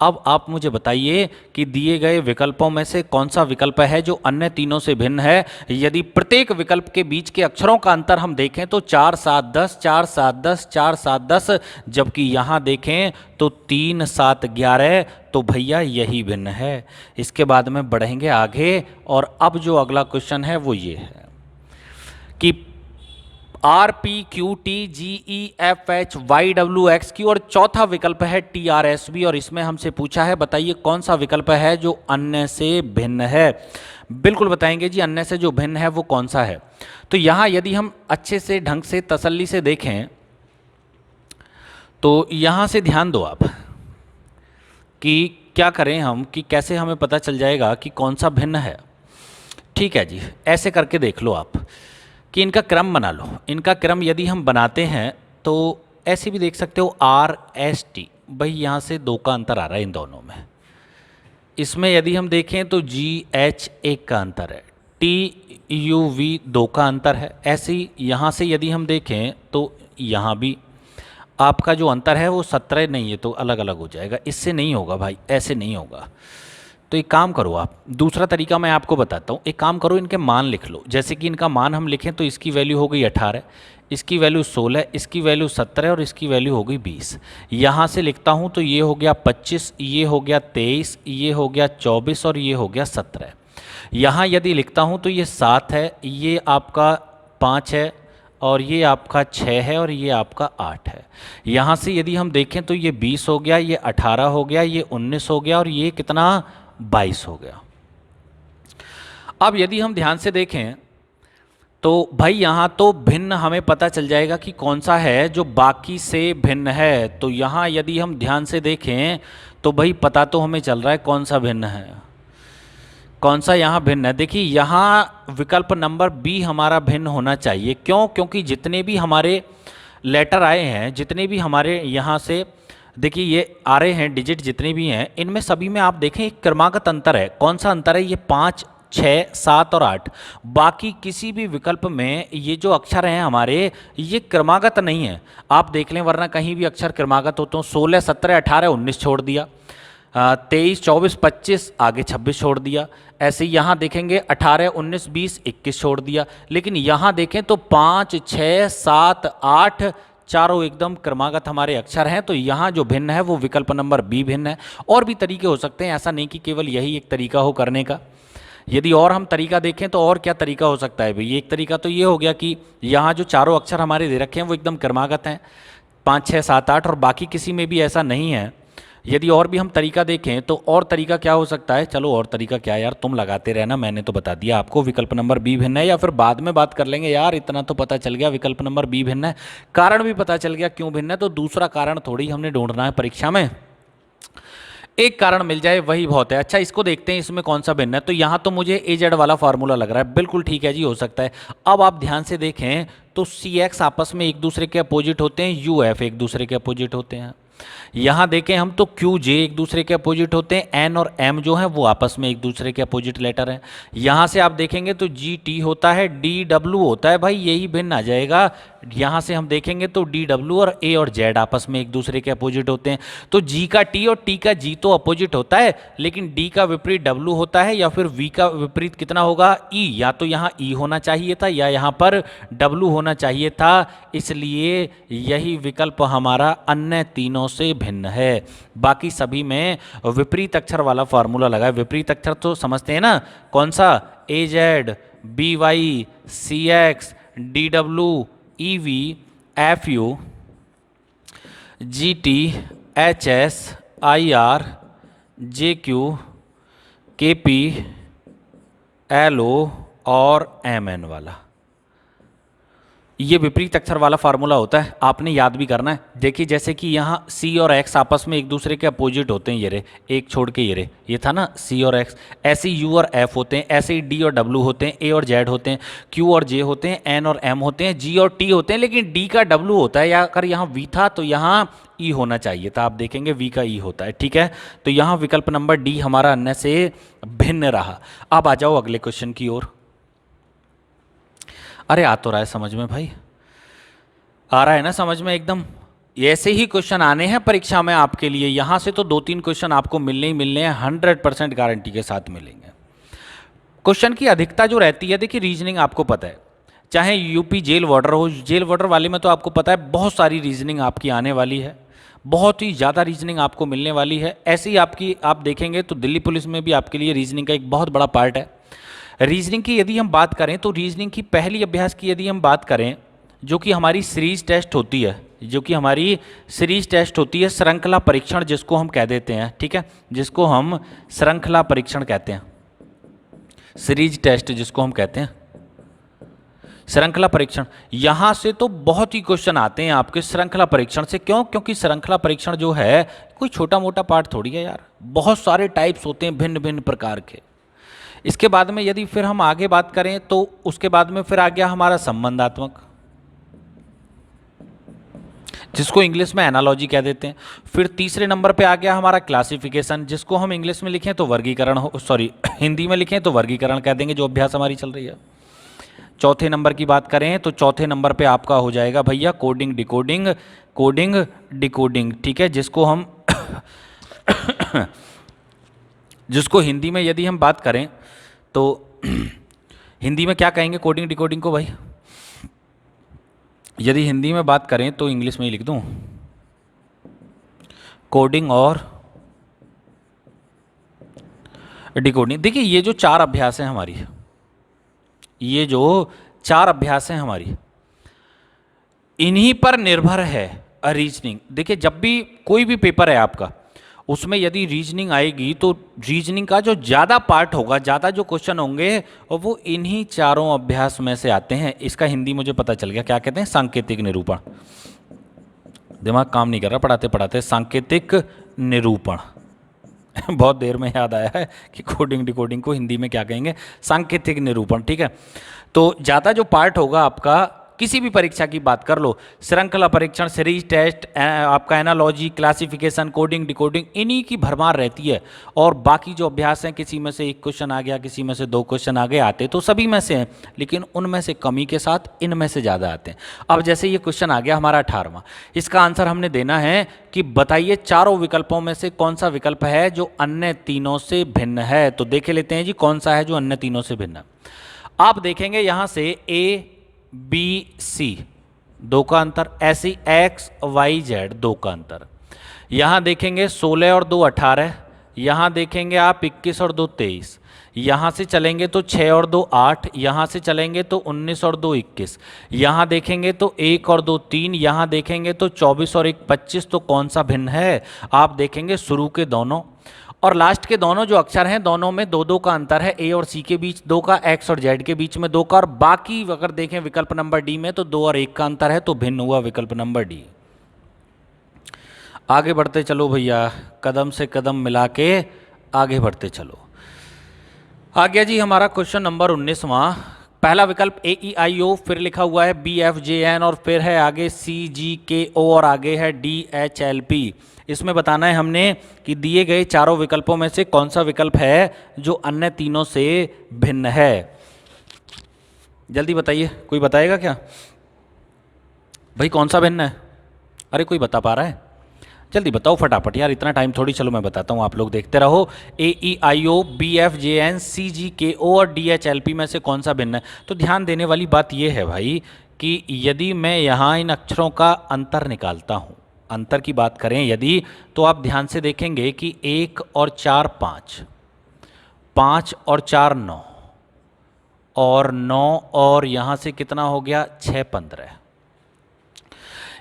अब आप मुझे बताइए कि दिए गए विकल्पों में से कौन सा विकल्प है जो अन्य तीनों से भिन्न है। यदि प्रत्येक विकल्प के बीच के अक्षरों का अंतर हम देखें तो 4 7 10, 4 7 10, 4 7 10, जबकि यहाँ देखें तो 3 7 11, तो भैया यही भिन्न है। इसके बाद में बढ़ेंगे आगे, और अब जो अगला क्वेश्चन है वो ये है कि R P Q T G E F H Y W X Q, और चौथा विकल्प है टी आर एस बी, और इसमें हमसे पूछा है बताइए कौन सा विकल्प है जो अन्य से भिन्न है। बिल्कुल बताएंगे जी, अन्य से जो भिन्न है वो कौन सा है। तो यहाँ यदि हम अच्छे से ढंग से तसल्ली से देखें तो यहाँ से ध्यान दो आप कि क्या करें हम, कि कैसे हमें पता चल जाएगा कि कौन सा भिन्न है। ठीक है जी, ऐसे करके देख लो आप कि इनका क्रम बना लो। इनका क्रम यदि हम बनाते हैं तो ऐसे भी देख सकते हो, आर एस टी, भाई यहाँ से 2 का अंतर आ रहा है इन दोनों में। इसमें यदि हम देखें तो जी एच 1 का अंतर है, टी यू वी 2 का अंतर है। ऐसे ही यहाँ से यदि हम देखें तो यहाँ भी आपका जो अंतर है वो 17 नहीं है, तो अलग अलग हो जाएगा। इससे नहीं होगा भाई, ऐसे नहीं होगा। तो एक काम करो आप, दूसरा तरीका मैं आपको बताता हूँ। एक काम करो, इनके मान लिख लो। जैसे कि इनका मान हम लिखें तो इसकी वैल्यू हो गई 18, इसकी वैल्यू 16, इसकी वैल्यू 17, और इसकी वैल्यू हो गई 20। यहाँ से लिखता हूँ तो ये हो गया 25, ये हो गया 23, ये हो गया 24, और ये हो गया 17। यहाँ यदि लिखता हूँ तो ये 7 है, ये आपका 5 है, और ये आपका 6 है, और ये आपका 8 है। यहाँ से यदि हम देखें तो ये 20 हो गया, ये 18 हो गया, ये 19 हो गया, और ये कितना 22 हो गया। अब यदि हम ध्यान से देखें तो भाई यहाँ तो भिन्न हमें पता चल जाएगा कि कौन सा है जो बाकी से भिन्न है। तो यहाँ यदि हम ध्यान से देखें तो भाई पता तो हमें चल रहा है कौन सा भिन्न है, कौन सा यहाँ भिन्न है। देखिए यहाँ विकल्प नंबर बी हमारा भिन्न होना चाहिए। क्यों? क्योंकि जितने भी हमारे लेटर आए हैं, जितने भी हमारे यहाँ से देखिए ये आ रहे हैं डिजिट, जितने भी हैं इनमें सभी में आप देखें एक क्रमागत अंतर है। कौन सा अंतर है? ये 5 6 7 और 8। बाकी किसी भी विकल्प में ये जो अक्षर हैं हमारे, ये क्रमागत नहीं है। आप देख लें, वरना कहीं भी अक्षर क्रमागत होते हो। 16 17 18 19 छोड़ दिया, 23 24 25 आगे 26 छोड़ दिया। ऐसे ही यहाँ देखेंगे 18 19 20 21 छोड़ दिया। लेकिन यहाँ देखें तो 5 6 7 8 चारों एकदम क्रमागत हमारे अक्षर हैं। तो यहाँ जो भिन्न है वो विकल्प नंबर बी भिन्न है। और भी तरीके हो सकते हैं, ऐसा नहीं कि केवल यही एक तरीका हो करने का। यदि और हम तरीका देखें तो और क्या तरीका हो सकता है भाई? एक तरीका तो ये हो गया कि यहाँ जो चारों अक्षर हमारे दे रखे हैं वो एकदम क्रमागत हैं, 5 6 7 8, और बाकी किसी में भी ऐसा नहीं है। यदि और भी हम तरीका देखें तो और तरीका क्या हो सकता है? चलो और तरीका क्या यार, तुम लगाते रहना, मैंने तो बता दिया आपको विकल्प नंबर बी भिन्न है। या फिर बाद में बात कर लेंगे यार, इतना तो पता चल गया विकल्प नंबर बी भिन्न है, कारण भी पता चल गया क्यों भिन्न है। तो दूसरा कारण थोड़ी हमने ढूंढना है परीक्षा में, एक कारण मिल जाए वही बहुत है। अच्छा इसको देखते हैं इसमें कौन सा भिन्न है। तो यहाँ तो मुझे ए जेड वाला फार्मूला लग रहा है, बिल्कुल ठीक है जी, हो सकता है। अब आप ध्यान से देखें तो सी एक्स आपस में एक दूसरे के अपोजिट होते हैं, यू एफ एक दूसरे के अपोजिट होते हैं। यहाँ देखें हम तो क्यू जे एक दूसरे के अपोजिट होते हैं, एन और एम जो हैं वो आपस में एक दूसरे के अपोजिट लेटर हैं। यहाँ से आप देखेंगे तो जी टी होता है, डी डब्ल्यू होता है, भाई यही भिन्न आ जाएगा। यहाँ से हम देखेंगे तो डी डब्ल्यू और ए और जेड आपस में एक दूसरे के अपोजिट होते हैं। तो जी का टी और टी का जी तो अपोजिट होता है, लेकिन डी का विपरीत डब्ल्यू होता है, या फिर वी का विपरीत कितना होगा? ई। या तो यहाँ ई होना चाहिए था या यहाँ पर डब्ल्यू होना चाहिए था। इसलिए यही विकल्प हमारा अन्य तीनों तीनों से भिन्न है। बाकी सभी में विपरीत अक्षर वाला फार्मूला लगा है। विपरीत अक्षर तो समझते हैं ना, कौन सा? A Z, B Y, C X, D W, E V, F U, G T, H S, I R, J Q, K P, L O और एम एन वाला। ये विपरीत अक्षर वाला फार्मूला होता है, आपने याद भी करना है। देखिए जैसे कि यहाँ C और X आपस में एक दूसरे के अपोजिट होते हैं, ये रे एक छोड़ के ये रे, ये था ना C और X। ऐसे ही U और F होते हैं, ऐसे ही D और W होते हैं, A और Z होते हैं, Q और J होते हैं, N और M होते हैं, G और T होते हैं, लेकिन D का W होता है। या अगर यहाँ V था तो यहाँ E होना चाहिए था, आप देखेंगे V का E होता है, ठीक है। तो यहाँ विकल्प नंबर D हमारा अन्य से भिन्न रहा। अब आ जाओ अगले क्वेश्चन की ओर। अरे आ तो रहा है समझ में भाई, आ रहा है ना समझ में एकदम। ऐसे ही क्वेश्चन आने हैं परीक्षा में आपके लिए, यहां से तो 2-3 क्वेश्चन आपको मिलने ही मिलने हैं, 100% गारंटी के साथ मिलेंगे। क्वेश्चन की अधिकता जो रहती है, देखिए रीजनिंग आपको पता है, चाहे यूपी जेल वार्डर हो, जेल वार्डर वाले में तो आपको पता है बहुत सारी रीजनिंग आपकी आने वाली है, बहुत ही ज़्यादा रीजनिंग आपको मिलने वाली है। ऐसे ही आपकी आप देखेंगे तो दिल्ली पुलिस में भी आपके लिए रीजनिंग का एक बहुत बड़ा पार्ट है। रीजनिंग की यदि हम बात करें तो रीजनिंग की पहली अभ्यास की यदि हम बात करें, जो कि हमारी सीरीज टेस्ट होती है, जो कि हमारी सीरीज टेस्ट होती है, श्रृंखला परीक्षण जिसको हम कह देते हैं, ठीक है, जिसको हम श्रृंखला परीक्षण कहते हैं, सीरीज टेस्ट जिसको हम कहते हैं श्रृंखला परीक्षण। यहां से तो बहुत ही क्वेश्चन आते हैं आपके श्रृंखला परीक्षण से। क्यों? क्योंकि श्रृंखला परीक्षण जो है कोई छोटा मोटा पार्ट थोड़ी है यार, बहुत सारे टाइप्स होते हैं भिन्न भिन्न प्रकार के। इसके बाद में यदि फिर हम आगे बात करें तो उसके बाद में फिर आ गया हमारा संबंधात्मक, जिसको इंग्लिश में एनालॉजी कह देते हैं। फिर तीसरे नंबर पे आ गया हमारा क्लासिफिकेशन, जिसको हम इंग्लिश में लिखें तो वर्गीकरण हो, सॉरी हिंदी में लिखें तो वर्गीकरण कह देंगे, जो अभ्यास हमारी चल रही है। चौथे नंबर की बात करें तो चौथे नंबर पे आपका हो जाएगा भैया कोडिंग डिकोडिंग, कोडिंग डिकोडिंग, ठीक है, जिसको हम जिसको हिंदी में यदि हम बात करें तो हिंदी में क्या कहेंगे कोडिंग डिकोडिंग को भाई? यदि हिंदी में बात करें तो इंग्लिश में ही लिख दूं, कोडिंग और डिकोडिंग। देखिए ये जो 4 अभ्यास हैं हमारी, ये जो 4 अभ्यास हैं हमारी, इन्हीं पर निर्भर है रीजनिंग। देखिए जब भी कोई भी पेपर है आपका, उसमें यदि रीजनिंग आएगी तो रीजनिंग का जो ज़्यादा पार्ट होगा, ज़्यादा जो क्वेश्चन होंगे, और वो इन्हीं 4 अभ्यास में से आते हैं। इसका हिंदी मुझे पता चल गया, क्या कहते हैं? सांकेतिक निरूपण। दिमाग काम नहीं कर रहा पढ़ाते पढ़ाते। सांकेतिक निरूपण बहुत देर में याद आया है कि कोडिंग डिकोडिंग को हिंदी में क्या कहेंगे, सांकेतिक निरूपण, ठीक है। तो ज़्यादा जो पार्ट होगा आपका, किसी भी परीक्षा की बात कर लो, श्रृंखला परीक्षण, सीरीज टेस्ट, आपका एनालॉजी, क्लासिफिकेशन, कोडिंग डिकोडिंग, इन्हीं की भरमार रहती है। और बाकी जो अभ्यास हैं, किसी में से 1 क्वेश्चन आ गया, किसी में से 2 क्वेश्चन आगे आते तो सभी में से हैं, लेकिन उनमें से कमी के साथ इनमें से ज़्यादा आते हैं। अब जैसे ये क्वेश्चन आ गया हमारा 18वां, इसका आंसर हमने देना है कि बताइए चारों विकल्पों में से कौन सा विकल्प है जो अन्य तीनों से भिन्न है। तो देख लेते हैं जी कौन सा है जो अन्य तीनों से भिन्न है। आप देखेंगे यहाँ से ए बी सी 2 का अंतर, ऐसी एक्स वाई जेड 2 का अंतर। यहाँ देखेंगे 16 और 2 18, यहाँ देखेंगे आप 21 और 2 23, यहाँ से चलेंगे तो 6 और 2 8, यहाँ से चलेंगे तो 19 और 2 21, यहाँ देखेंगे तो 1 और 2 3, यहाँ देखेंगे तो 24 और 1 25। तो कौन सा भिन्न है? आप देखेंगे शुरू के दोनों और लास्ट के दोनों जो अक्षर हैं, दोनों में 2-2 का अंतर है। ए और सी के बीच 2 का, एक्स और जेड के बीच में 2 का, और बाकी अगर देखें विकल्प नंबर डी में तो 2 और 1 का अंतर है। तो भिन्न हुआ विकल्प नंबर डी। आगे बढ़ते चलो भैया, कदम से कदम मिला के आगे बढ़ते चलो। आ गया जी हमारा क्वेश्चन नंबर 19वां। पहला विकल्प ए ई आई ओ, फिर लिखा हुआ है बी एफ जे एन, और फिर है आगे सी जी के ओ, और आगे है डी एच एल पी। इसमें बताना है हमने कि दिए गए चारों विकल्पों में से कौन सा विकल्प है जो अन्य तीनों से भिन्न है। जल्दी बताइए, कोई बताएगा क्या भाई कौन सा भिन्न है? अरे कोई बता पा रहा है? जल्दी बताओ फटाफट यार, इतना टाइम थोड़ी। चलो मैं बताता हूँ, आप लोग देखते रहो। ए ई आई ओ, बी एफ जे एन, सी जी के ओ और डी एच एल पी में से कौन सा भिन्न है? तो ध्यान देने वाली बात यह है भाई कि यदि मैं यहाँ इन अक्षरों का अंतर निकालता हूँ, अंतर की बात करें यदि, तो आप ध्यान से देखेंगे कि 1 और 4 5, 5 और 4 9, और 9 और यहाँ से कितना हो गया 6 15।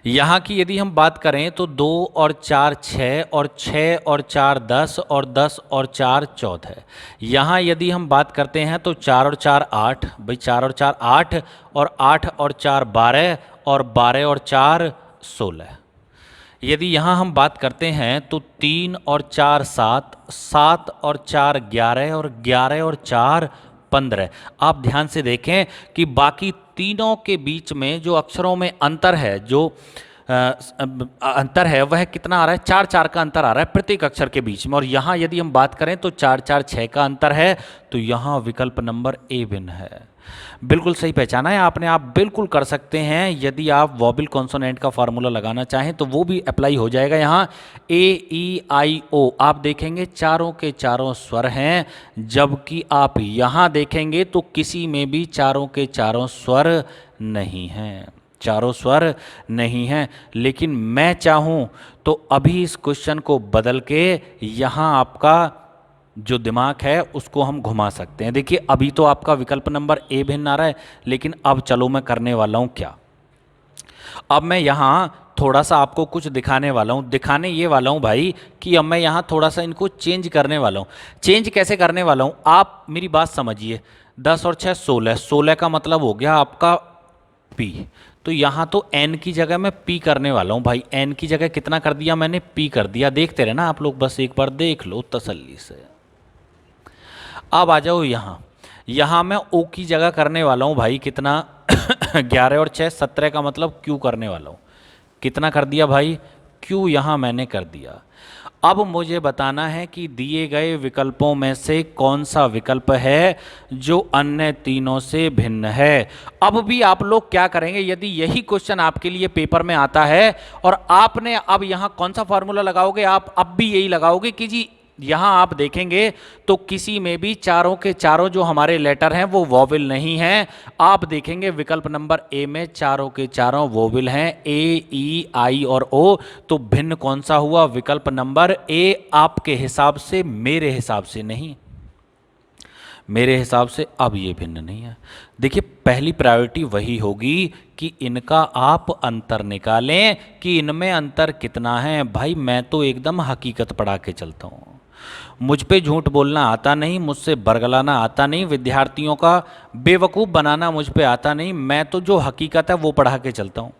यहाँ की यदि हम बात करें तो 2 और 4 6, और 6 और 4 10, और 10 और 4 14। यहाँ यदि हम बात करते हैं तो 4 और 4 8, भाई 4 और 4 8, और 8 और 4 12, और 12 और 4 16। यदि यहाँ हम बात करते हैं तो 3 और 4 7, 7 और 4 11, और 11 और 4 15। आप ध्यान से देखें कि बाकी तीनों के बीच में जो अक्षरों में अंतर है, जो अंतर है वह कितना आ रहा है, 4 4 का अंतर आ रहा है प्रत्येक अक्षर के बीच में। और यहाँ यदि हम बात करें तो 4 4 6 का अंतर है, तो यहाँ विकल्प नंबर ए भिन्न है। बिल्कुल सही पहचाना है आपने। आप बिल्कुल कर सकते हैं, यदि आप वॉबिल कॉन्सोनेंट का फार्मूला लगाना चाहें तो वो भी अप्लाई हो जाएगा। यहाँ ए ई आई ओ आप देखेंगे चारों के चारों स्वर हैं, जबकि आप यहाँ देखेंगे तो किसी में भी चारों के चारों स्वर नहीं हैं, चारों स्वर नहीं हैं। लेकिन मैं चाहूँ तो अभी इस क्वेश्चन को बदल के यहाँ आपका जो दिमाग है उसको हम घुमा सकते हैं। देखिए अभी तो आपका विकल्प नंबर ए भिन्न आ रहा है, लेकिन अब चलो मैं करने वाला हूँ क्या, अब मैं यहाँ थोड़ा सा आपको कुछ दिखाने वाला हूँ। दिखाने ये वाला हूँ भाई कि अब मैं यहाँ थोड़ा सा इनको चेंज करने वाला हूँ। चेंज कैसे करने वाला हूँ, आप मेरी बात समझिए। 10 और 6 16, 16 का मतलब हो गया आपका पी। तो यहाँ तो एन की जगह मैं पी करने वाला हूँ भाई। एन की जगह कितना कर दिया मैंने, पी कर दिया। देखते रहना आप लोग, बस एक बार देख लो तसल्ली से। अब आ जाओ यहाँ, यहाँ मैं ओ की जगह करने वाला हूँ भाई कितना 11 और 6 17 का मतलब क्यू करने वाला हूँ। कितना कर दिया भाई, क्यू यहाँ मैंने कर दिया। अब मुझे बताना है कि दिए गए विकल्पों में से कौन सा विकल्प है जो अन्य तीनों से भिन्न है। अब भी आप लोग क्या करेंगे, यदि यही क्वेश्चन आपके लिए पेपर में आता है और आपने अब यहाँ कौन सा फॉर्मूला लगाओगे, आप अब भी यही लगाओगे कि जी यहाँ आप देखेंगे तो किसी में भी चारों के चारों जो हमारे लेटर हैं वो वॉविल नहीं हैं। आप देखेंगे विकल्प नंबर ए में चारों के चारों वॉविल हैं, ए ई आई और ओ। तो भिन्न कौन सा हुआ, विकल्प नंबर ए आपके हिसाब से, मेरे हिसाब से नहीं, मेरे हिसाब से अब ये भिन्न नहीं है। देखिए पहली प्रायोरिटी वही होगी कि इनका आप अंतर निकालें कि इनमें अंतर कितना है। भाई मैं तो एकदम हकीकत पढ़ा के चलता हूँ, मुझ पे झूठ बोलना आता नहीं, मुझसे बरगलाना आता नहीं, विद्यार्थियों का बेवकूफ़ बनाना मुझ पे आता नहीं। मैं तो जो हकीकत है वो पढ़ा के चलता हूँ।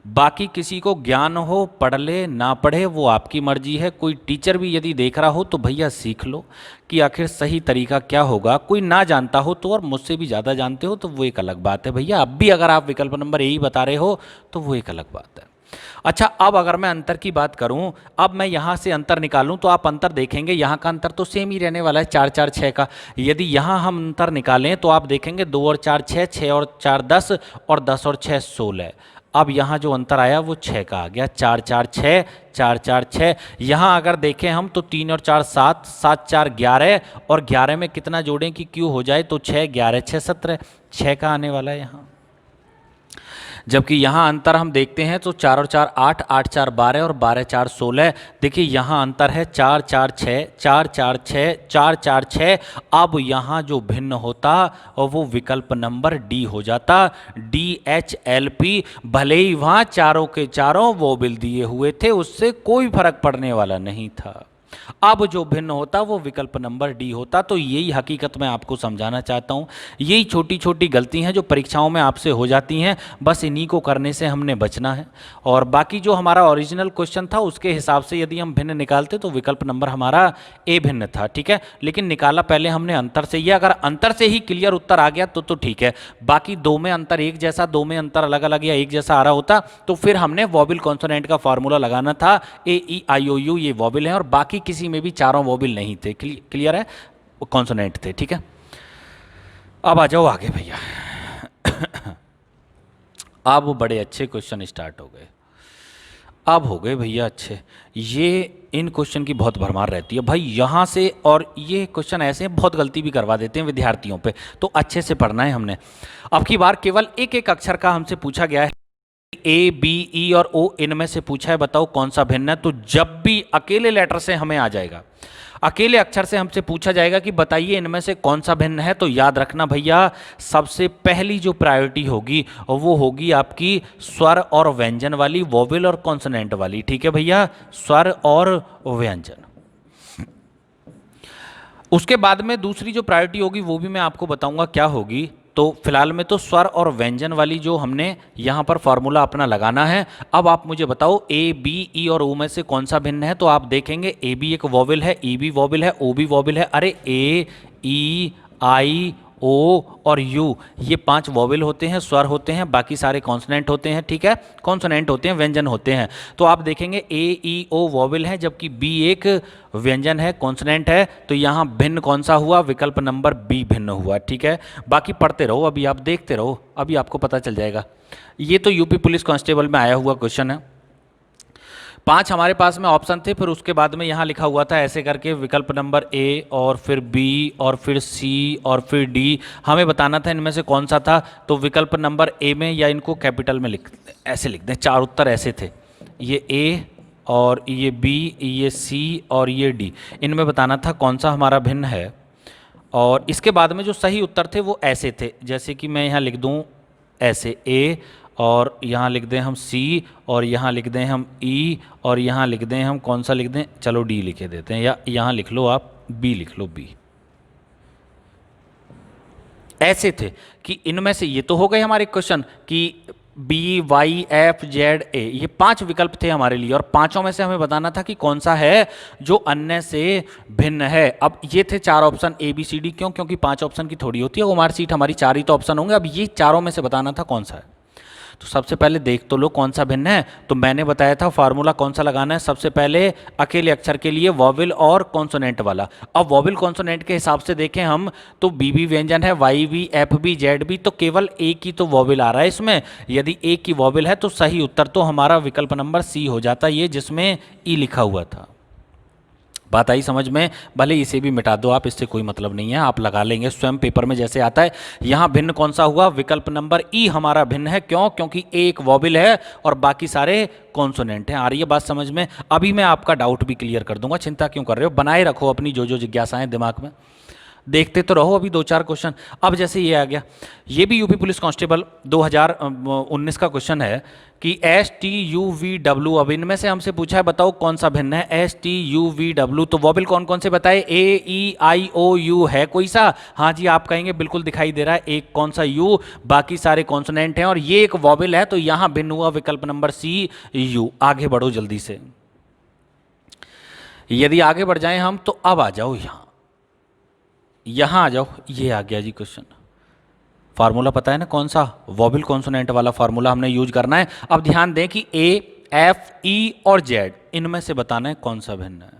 बाकी किसी को ज्ञान हो, पढ़ ले ना पढ़े वो आपकी मर्जी है। कोई टीचर भी यदि देख रहा हो तो भैया सीख लो कि आखिर सही तरीका क्या होगा। कोई ना जानता हो तो, और मुझसे भी ज़्यादा जानते हो तो वो एक अलग बात है भैया। अब भी अगर आप विकल्प नंबर यही बता रहे हो तो वो एक अलग बात है। अच्छा अब अगर मैं अंतर की बात करूं, अब मैं यहाँ से अंतर निकालूं तो आप अंतर देखेंगे, यहाँ का अंतर तो सेम ही रहने वाला है 4 4 6 का। यदि यहाँ हम अंतर निकालें तो आप देखेंगे 2 और 4 6, 6 और 4 10, और 10 और 6 16। अब यहाँ जो अंतर आया वो 6 का आ गया, 4 4 6, 4 4 6। यहाँ अगर देखें हम तो 3 और 4 7, 7 4 11, और 11 में कितना जोड़ें कि क्यू हो जाए, तो 6 11 6 17, 6 का आने वाला है यहाँ। जबकि यहाँ अंतर हम देखते हैं तो 4 और 4 8, 8 4 12, और 12 4 16। देखिए यहाँ अंतर है 4 4 6, 4 4 6, 4 4 6। अब यहाँ जो भिन्न होता और वो विकल्प नंबर डी हो जाता, DHLP। भले ही वहाँ चारों के चारों वोबेल दिए हुए थे, उससे कोई फर्क पड़ने वाला नहीं था। अब जो भिन्न होता वो विकल्प नंबर डी होता। तो यही हकीकत मैं आपको समझाना चाहता हूँ। यही छोटी छोटी गलती हैं जो परीक्षाओं में आपसे हो जाती हैं, बस इन्हीं को करने से हमने बचना है। और बाकी जो हमारा ओरिजिनल क्वेश्चन था उसके हिसाब से यदि हम भिन्न निकालते तो विकल्प नंबर हमारा ए भिन्न था, ठीक है। लेकिन निकाला पहले हमने अंतर से। ये अगर अंतर से ही क्लियर उत्तर आ गया तो ठीक है। बाकी दो में अंतर एक जैसा, दो में अंतर अलग अलग या एक जैसा आ रहा होता तो फिर हमने वॉबिल कॉन्सोनेंट का फॉर्मूला लगाना था। AEIOU ये वॉबिल है और बाकी किसी में भी चारों वोबेल नहीं थे। क्लियर है, वो कॉन्सोनेंट थे, ठीक है। अब आ जाओ आगे भैया। अब वो बड़े अच्छे क्वेश्चन स्टार्ट हो गए, अब हो गए भैया अच्छे। ये इन क्वेश्चन की बहुत भरमार रहती है भाई यहाँ से, और ये क्वेश्चन ऐसे बहुत गलती भी करवा देते हैं विद्यार्थियों पे, तो अच्छे से पढ़ना है हमने। अब की बार केवल एक एक अक्षर का हमसे पूछा गया है। ए बी ई और ओ इनमें से पूछा है बताओ कौन सा भिन्न है, तो जब भी अकेले लेटर से हमें आ जाएगा, अकेले अक्षर से हमसे पूछा जाएगा कि बताइए इनमें से कौन सा भिन्न है, तो याद रखना भैया सबसे पहली जो प्रायोरिटी होगी वो होगी आपकी स्वर और व्यंजन वाली, वोवेल और कॉन्सोनेंट वाली। ठीक है भैया, स्वर और व्यंजन। उसके बाद में दूसरी जो प्रायोरिटी होगी वो भी मैं आपको बताऊंगा क्या होगी। तो फिलहाल में तो स्वर और व्यंजन वाली जो हमने यहाँ पर फॉर्मूला अपना लगाना है। अब आप मुझे बताओ ए बी ई और ओ में से कौन सा भिन्न है, तो आप देखेंगे ए बी एक वोवेल है, ई भी वोवेल है, ओ भी वोवेल है। अरे ए ई आई ओ और यू ये 5 वोवेल होते हैं, स्वर होते हैं, बाकी सारे कॉन्सोनेंट होते हैं। ठीक है, कॉन्सोनेंट होते हैं, व्यंजन होते हैं। तो आप देखेंगे ए ई ओ वोवेल है जबकि बी एक व्यंजन है, कॉन्सोनेंट है। तो यहाँ भिन्न कौन सा हुआ, विकल्प नंबर बी भिन्न हुआ। ठीक है, बाकी पढ़ते रहो, अभी आप देखते रहो, अभी आपको पता चल जाएगा। ये तो यूपी पुलिस कांस्टेबल में आया हुआ क्वेश्चन है। 5 हमारे पास में ऑप्शन थे, फिर उसके बाद में यहाँ लिखा हुआ था ऐसे करके विकल्प नंबर ए और फिर बी और फिर सी और फिर डी, हमें बताना था इनमें से कौन सा था। तो विकल्प नंबर ए में, या इनको कैपिटल में ऐसे लिख दें, 4 उत्तर ऐसे थे, ये ए और ये बी, ये सी और ये डी, इनमें बताना था कौन सा हमारा भिन्न है। और इसके बाद में जो सही उत्तर थे वो ऐसे थे, जैसे कि मैं यहाँ लिख दूँ ऐसे ए और यहाँ लिख दें हम सी और यहाँ लिख दें हम ई और यहाँ लिख दें हम कौन सा लिख दें, चलो डी लिखे देते हैं, या यहाँ लिख लो आप बी लिख लो, बी। ऐसे थे कि इनमें से ये तो हो गए हमारे क्वेश्चन कि B Y F Z A, ये 5 विकल्प थे हमारे लिए और पांचों में से हमें बताना था कि कौन सा है जो अन्य से भिन्न है। अब ये थे 4 option A B C D, क्यों, क्योंकि 5 ऑप्शन की थोड़ी होती है, वो हमारी सीट हमारी 4 ही तो ऑप्शन होंगे। अब ये चारों में से बताना था कौन सा है। तो सबसे पहले देख तो लो कौन सा भिन्न है। तो मैंने बताया था फार्मूला कौन सा लगाना है, सबसे पहले अकेले अक्षर के लिए वोवेल और कॉन्सोनेंट वाला। अब वोवेल कॉन्सोनेंट के हिसाब से देखें हम तो बी भी व्यंजन है, वाई भी, एफ भी, जेड भी, तो केवल ए की तो वोवेल आ रहा है इसमें। यदि ए की वोवेल है तो सही उत्तर तो हमारा विकल्प नंबर सी हो जाता, ये जिसमें ई लिखा हुआ था। बात आई समझ में, भले इसे भी मिटा दो आप, इससे कोई मतलब नहीं है, आप लगा लेंगे स्वयं पेपर में जैसे आता है। यहाँ भिन्न कौन सा हुआ, विकल्प नंबर ई हमारा भिन्न है। क्यों, क्योंकि एक वोवेल है और बाकी सारे कॉन्सोनेंट हैं। आ रही है बात समझ में। अभी मैं आपका डाउट भी क्लियर कर दूंगा, चिंता क्यों कर रहे हो, बनाए रखो अपनी जो जो जिज्ञासाएं दिमाग में, देखते तो रहो। अभी 2-4 क्वेश्चन। अब जैसे ये आ गया, ये भी यूपी पुलिस कांस्टेबल 2019 का क्वेश्चन है कि S T U V W, अब इनमें से हमसे पूछा है बताओ कौन सा भिन्न है, S T U V W. तो वोवेल कौन कौन से बताए, ए ई आई ओ यू है कोई सा, हाँ जी आप कहेंगे बिल्कुल दिखाई दे रहा है, एक कौन सा यू, बाकी सारे कॉन्सोनेंट हैं और ये एक वोवेल है, तो यहां भिन्न हुआ विकल्प नंबर सी यू। आगे बढ़ो जल्दी से, यदि आगे बढ़ जाएं हम तो अब आ जाओ यहां आ जाओ, ये आ गया जी क्वेश्चन। फार्मूला पता है ना कौन सा, वोवेल कॉन्सोनेंट वाला फार्मूला हमने यूज करना है। अब ध्यान दें कि ए एफ ई और जेड इनमें से बताना है कौन सा भिन्न है।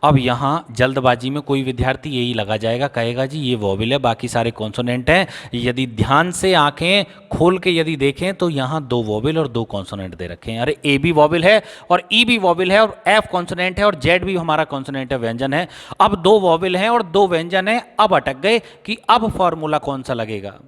अब यहाँ जल्दबाजी में कोई विद्यार्थी यही लगा जाएगा, कहेगा जी ये वोवेल है बाकी सारे कॉन्सोनेंट हैं। यदि ध्यान से आंखें खोल के यदि देखें तो यहाँ 2 वोवेल और 2 कॉन्सोनेंट दे रखे हैं। अरे ए भी वोवेल है और ई भी वोवेल है और एफ कॉन्सोनेंट है और जेड भी हमारा कॉन्सोनेंट है, व्यंजन है। अब 2 वोवेल हैं और 2 व्यंजन है, अब अटक गए कि अब फॉर्मूला कौन सा लगेगा।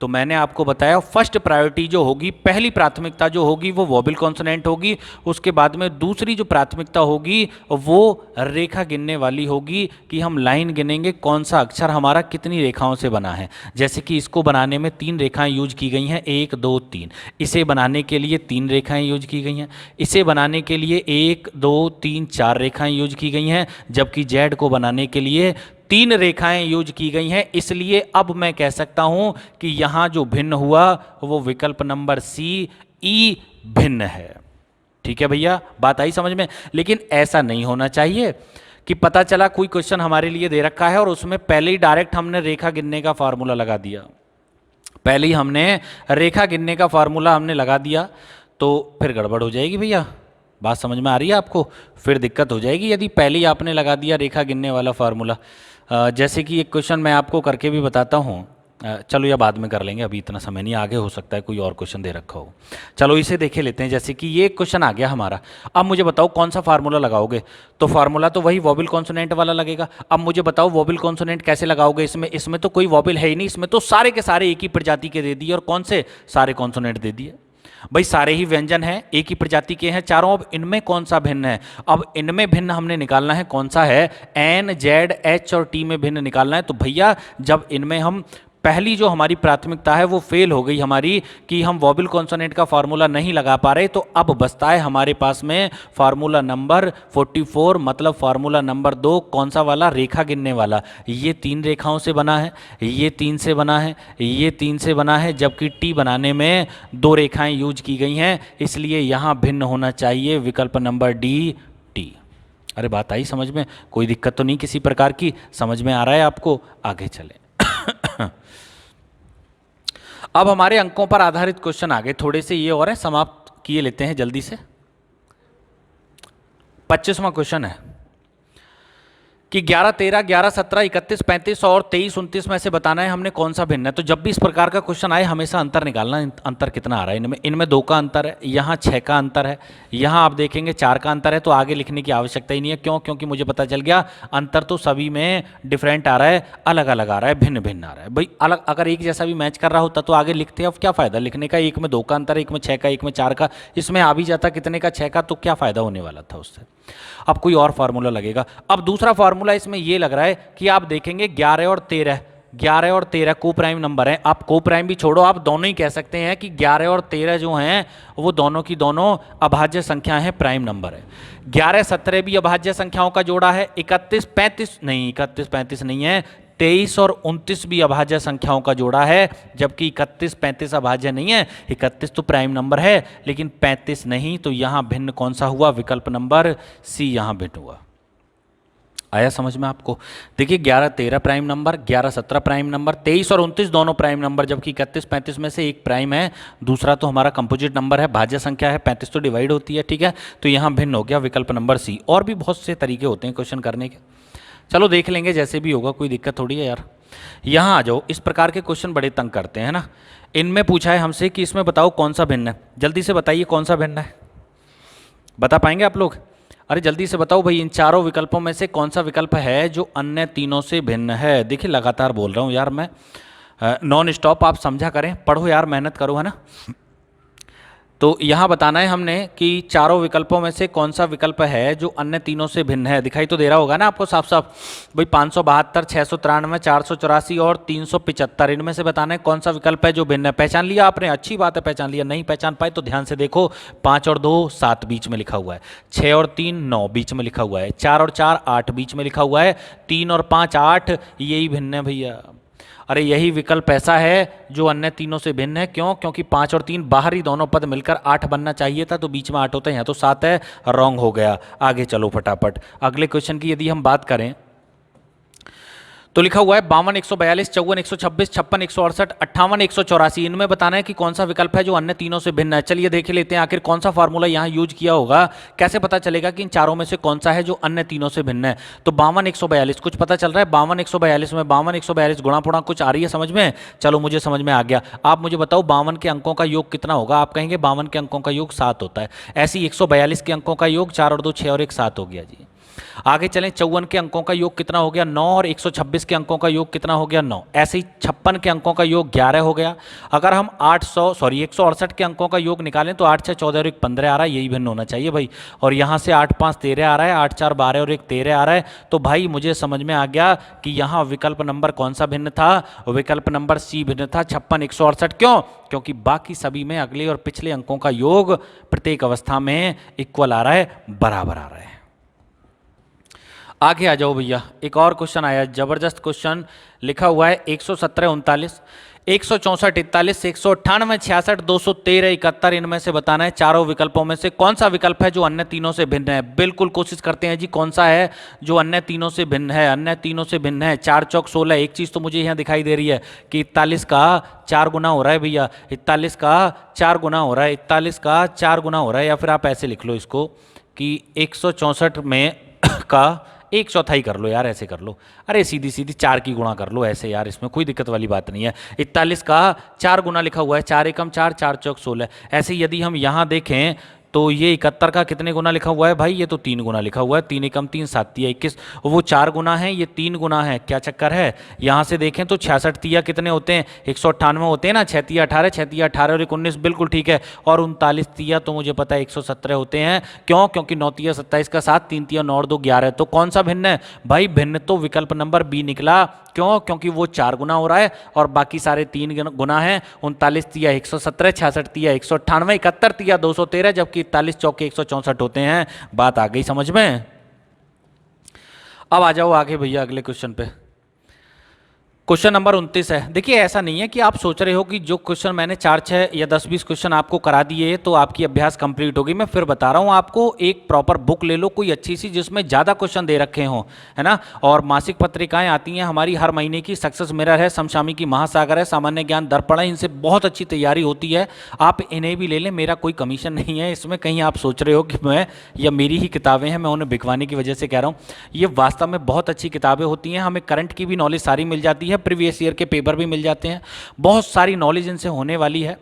तो मैंने आपको बताया फर्स्ट प्रायोरिटी जो होगी, पहली प्राथमिकता जो होगी वो वोवेल कॉन्सोनेंट होगी। उसके बाद में दूसरी जो प्राथमिकता होगी वो रेखा गिनने वाली होगी कि हम लाइन गिनेंगे कौन सा अक्षर हमारा कितनी रेखाओं से बना है। जैसे कि इसको बनाने में 3 रेखाएं यूज की गई हैं, 1 2 3। इसे बनाने के लिए 3 रेखाएं यूज की गई हैं। इसे बनाने के लिए 1 2 3 4 रेखाएं यूज की गई हैं, जबकि जेड को बनाने के लिए 3 रेखाएं यूज की गई हैं। इसलिए अब मैं कह सकता हूं कि यहां जो भिन्न हुआ वो विकल्प नंबर सी ई भिन्न है। ठीक है भैया, बात आई समझ में। लेकिन ऐसा नहीं होना चाहिए कि पता चला कोई क्वेश्चन हमारे लिए दे रखा है और उसमें पहले ही डायरेक्ट हमने रेखा गिनने का फार्मूला लगा दिया, पहले ही हमने रेखा गिनने का फार्मूला हमने लगा दिया, तो फिर गड़बड़ हो जाएगी भैया। बात समझ में आ रही है आपको, फिर दिक्कत हो जाएगी यदि पहले ही आपने लगा दिया रेखा गिनने वाला फार्मूला। जैसे कि एक क्वेश्चन मैं आपको करके भी बताता हूँ, चलो या बाद में कर लेंगे, अभी इतना समय नहीं, आगे हो सकता है कोई और क्वेश्चन दे रखा हो। चलो इसे देखे लेते हैं। जैसे कि ये क्वेश्चन आ गया हमारा, अब मुझे बताओ कौन सा फार्मूला लगाओगे। तो फार्मूला तो वही वोवेल कॉन्सोनेंट वाला लगेगा। अब मुझे बताओ वोवेल कॉन्सोनेंट कैसे लगाओगे, इसमें तो कोई वोवेल है ही नहीं, इसमें तो सारे के सारे एक ही प्रजाति के दे दिए और कौन से सारे कॉन्सोनेंट दे दिए। भाई सारे ही व्यंजन हैं, एक ही प्रजाति के हैं चारों, अब इनमें कौन सा भिन्न है? अब इनमें भिन्न हमने निकालना है कौन सा है, एन, जेड, एच और टी में भिन्न निकालना है। तो भैया जब इनमें हम पहली जो हमारी प्राथमिकता है वो फेल हो गई हमारी कि हम वोबल कॉन्सोनेंट का फार्मूला नहीं लगा पा रहे, तो अब बचता है हमारे पास में फार्मूला नंबर 44, मतलब फार्मूला नंबर 2 कौन सा वाला, रेखा गिनने वाला। ये 3 रेखाओं से बना है, ये 3 से बना है, ये 3 से बना है, जबकि टी बनाने में 2 रेखाएं यूज की गई हैं, इसलिए यहाँ भिन्न होना चाहिए विकल्प नंबर डी, टी। अरे बात आई समझ में? कोई दिक्कत तो नहीं किसी प्रकार की? समझ में आ रहा है आपको? आगे चले। अब हमारे अंकों पर आधारित क्वेश्चन आ गए, थोड़े से ये और है, समाप्त किए लेते हैं जल्दी से। 25वां क्वेश्चन है कि 11, 13, 11, 17, 31, 35 और 23, 29 में से बताना है हमने कौन सा भिन्न है। तो जब भी इस प्रकार का क्वेश्चन आए हमेशा अंतर निकालना, अंतर कितना आ रहा है इनमें। इनमें 2 का अंतर है, यहाँ 6 का अंतर है, यहाँ आप देखेंगे 4 का अंतर है, तो आगे लिखने की आवश्यकता ही नहीं है। क्यों? क्योंकि मुझे पता चल गया अंतर तो सभी में डिफरेंट आ रहा है, अलग अलग आ रहा है, भिन्न भिन्न आ रहा है। भाई अलग अगर एक जैसा भी मैच कर रहा होता तो आगे लिखते, अब क्या फ़ायदा लिखने का? एक में 2 का अंतर है, एक में 6 का, एक में 4 का, इसमें आ भी जाता कितने का, 6 का, तो क्या फ़ायदा होने वाला था उससे। अब कोई और फार्मूला लगेगा। अब दूसरा फार्मूला इसमें यह लग रहा है कि आप देखेंगे 11 और 13, 11 और 13 को प्राइम नंबर है। आप को प्राइम भी छोड़ो, आप दोनों ही कह सकते हैं कि 11 और 13 जो हैं वो दोनों की दोनों अभाज्य संख्या है, प्राइम नंबर है। 11, 17 भी अभाज्य संख्याओं का जोड़ा है। 31, 35 नहीं, 31, 35 नहीं है। 23 और 29 भी अभाज्य संख्याओं का जोड़ा है, जबकि 31, 35 अभाज्य नहीं है। 31 तो प्राइम नंबर है लेकिन 35 नहीं, तो यहां भिन्न कौन सा हुआ? विकल्प नंबर सी यहां भिन्न हुआ। आया समझ में आपको? देखिए 11, 13 प्राइम नंबर, 11, 17 प्राइम नंबर, 23 और 29 दोनों प्राइम नंबर, जबकि 31, 35 में से एक प्राइम है, दूसरा तो हमारा कंपोजिट नंबर है, भाज्य संख्या है, 35 तो डिवाइड होती है, ठीक है। तो यहाँ भिन्न हो गया विकल्प नंबर सी। और भी बहुत से तरीके होते हैं क्वेश्चन करने के, चलो देख लेंगे जैसे भी होगा, कोई दिक्कत थोड़ी है यार। यहाँ आ जाओ, इस प्रकार के क्वेश्चन बड़े तंग करते हैं ना। इनमें पूछा है हमसे कि इसमें बताओ कौन सा भिन्न है, जल्दी से बताइए कौन सा भिन्न है, बता पाएंगे आप लोग? अरे जल्दी से बताओ भाई, इन चारों विकल्पों में से कौन सा विकल्प है जो अन्य तीनों से भिन्न है? देखिए लगातार बोल रहा हूँ यार मैं, नॉन स्टॉप आप समझा करें, पढ़ो यार, मेहनत करो, है ना। तो यहाँ बताना है हमने कि चारों विकल्पों में से कौन सा विकल्प है जो अन्य तीनों से भिन्न है। दिखाई तो दे रहा होगा ना आपको साफ साफ भाई, 572, 693, 484 और 375, इनमें से बताना है कौन सा विकल्प है जो भिन्न है। पहचान लिया आपने? अच्छी बात है, पहचान लिया। नहीं पहचान पाए तो ध्यान से देखो, 5 और 2 7 बीच में लिखा हुआ है, 6 और 3 9 बीच में लिखा हुआ है, 4 और 4 8 बीच में लिखा हुआ है, 3 और 5 8, यही भिन्न है भैया। अरे यही विकल्प ऐसा है जो अन्य तीनों से भिन्न है। क्यों? क्योंकि 5 और 3 बाहरी दोनों पद मिलकर 8 बनना चाहिए था, तो बीच में 8 होता है, यहाँ तो 7 है, रॉन्ग हो गया। आगे चलो फटाफट, अगले क्वेश्चन की यदि हम बात करें तो लिखा हुआ है 52, 142, 54, 126, 56, 168, 58, 184, इनमें बताना है कि कौन सा विकल्प है जो अन्य तीनों से भिन्न है। चलिए देख लेते हैं आखिर कौन सा फार्मूला यहाँ यूज किया होगा, कैसे पता चलेगा कि इन चारों में से कौन सा है जो अन्य तीनों से भिन्न है। तो 52, 142 कुछ पता चल रहा है, 52, 142 में 52, 142 गुणा पुणा कुछ आ रही है समझ में? चलो मुझे समझ में आ गया। आप मुझे बताओ 52 के अंकों का योग कितना होगा? आप कहेंगे 52 के अंकों का योग 7 होता है। ऐसे ही 142 के अंकों का योग 4 और 2 6 और 1 7 हो गया जी। आगे चलें, 54 के अंकों का योग कितना हो गया? 9, और 126 के अंकों का योग कितना हो गया? 9। ऐसे ही 56 के अंकों का योग 11 हो गया। अगर हम 168 के अंकों का योग निकालें तो 8 6 14 और 1 15 आ रहा है, यही भिन्न होना चाहिए भाई। और यहाँ से 8 5 13 आ रहा है, 8 4 12 और 1 13 आ रहा है। तो भाई मुझे समझ में आ गया कि यहाँ विकल्प नंबर कौन सा भिन्न था? विकल्प नंबर सी भिन्न था, 56 168। क्यों? क्योंकि बाकी सभी में अगले और पिछले अंकों का योग प्रत्येक अवस्था में इक्वल आ रहा है, बराबर आ रहा है। आगे आ जाओ भैया, एक और क्वेश्चन आया, जबरदस्त क्वेश्चन। लिखा हुआ है 117 39, 164 41, 198 66, 213 71, इनमें से बताना है चारों विकल्पों में से कौन सा विकल्प है जो अन्य तीनों से भिन्न है। बिल्कुल कोशिश करते हैं जी, कौन सा है जो अन्य तीनों से भिन्न है? अन्य तीनों से भिन्न है 4 चौक 16। एक चीज़ तो मुझे यहाँ दिखाई दे रही है कि 41 का 4 गुना हो रहा है भैया, 41 का 4 गुना हो रहा है, 41 का 4 गुना हो रहा है। या फिर आप ऐसे लिख लो इसको कि 164 में का 1/4 कर लो यार, ऐसे कर लो। अरे सीधी सीधी 4 की गुणा कर लो ऐसे यार, इसमें कोई दिक्कत वाली बात नहीं है। 41 का 4 गुना लिखा हुआ है, 4 एकम 4, 4 चौक 16। ऐसे यदि हम यहाँ देखें तो ये 71 का कितने गुना लिखा हुआ है भाई? ये तो 3 गुना लिखा हुआ है। 3 एकम 3 7 तिया 21, वो 4 गुना है, ये 3 गुना है। क्या चक्कर है? यहाँ से देखें तो 66 तिया कितने होते हैं? 198 होते हैं ना। 6 तिया 18, 6 तिया 18 और 19, बिल्कुल ठीक है। और 39 तिया तो मुझे पता है 117 होते हैं। क्यों? क्योंकि 9 तिया 27 का 7, 3 तिया 9 और 2 11। तो कौन सा भिन्न है भाई? भिन्न तो विकल्प नंबर बी निकला। क्यों? क्योंकि वो 4 गुना हो रहा है और बाकी सारे 3 गुना है। 39 तिया 117, 66 तिया 198, 71 तिया 213, जबकि 41 चौके 164 होते हैं। बात आ गई समझ में? अब आ जाओ आगे भैया अगले क्वेश्चन पे। क्वेश्चन नंबर 29 है। देखिए ऐसा नहीं है कि आप सोच रहे हो कि जो क्वेश्चन मैंने 4 6 या 10 20 क्वेश्चन आपको करा दिए तो आपकी अभ्यास कंप्लीट होगी। मैं फिर बता रहा हूँ आपको, एक प्रॉपर बुक ले लो कोई अच्छी सी जिसमें ज़्यादा क्वेश्चन दे रखे हों, है ना। और मासिक पत्रिकाएं आती हैं हमारी हर महीने की, सक्सेस मिरर है, समसामयिकी महासागर है, सामान्य ज्ञान दर्पण है, इनसे बहुत अच्छी तैयारी होती है। आप इन्हें भी ले लें, मेरा कोई कमीशन नहीं है इसमें। कहीं आप सोच रहे हो कि मैं या मेरी ही किताबें हैं, मैं उन्हें बिकवाने की वजह से कह रहा हूँ। ये वास्तव में बहुत अच्छी किताबें होती हैं, हमें करंट की भी नॉलेज सारी मिल जाती है, प्रीवियस ईयर के पेपर भी मिल जाते हैं, बहुत सारी नॉलेज इनसे होने वाली है।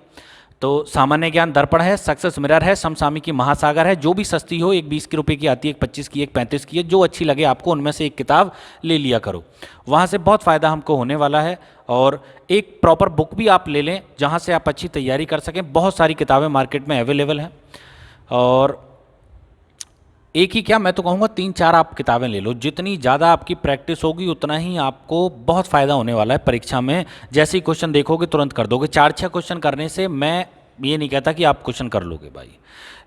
तो सामान्य ज्ञान दर्पण है, सक्सेस मिरर है, समसामयिकी महासागर है, जो भी सस्ती हो, एक 20 के रुपए की आती है, एक 25 की, एक 35 की है, जो अच्छी लगे आपको उनमें से एक किताब ले लिया करो, वहाँ से बहुत फ़ायदा हमको होने वाला है। और एक प्रॉपर बुक भी आप ले लें जहाँ से आप अच्छी तैयारी कर सकें। बहुत सारी किताबें मार्केट में अवेलेबल हैं, और एक ही क्या, मैं तो कहूँगा 3 4 आप किताबें ले लो। जितनी ज़्यादा आपकी प्रैक्टिस होगी उतना ही आपको बहुत फ़ायदा होने वाला है परीक्षा में। जैसे ही क्वेश्चन देखोगे तुरंत कर दोगे। 4 6 क्वेश्चन करने से मैं ये नहीं कहता कि आप क्वेश्चन कर लोगे भाई।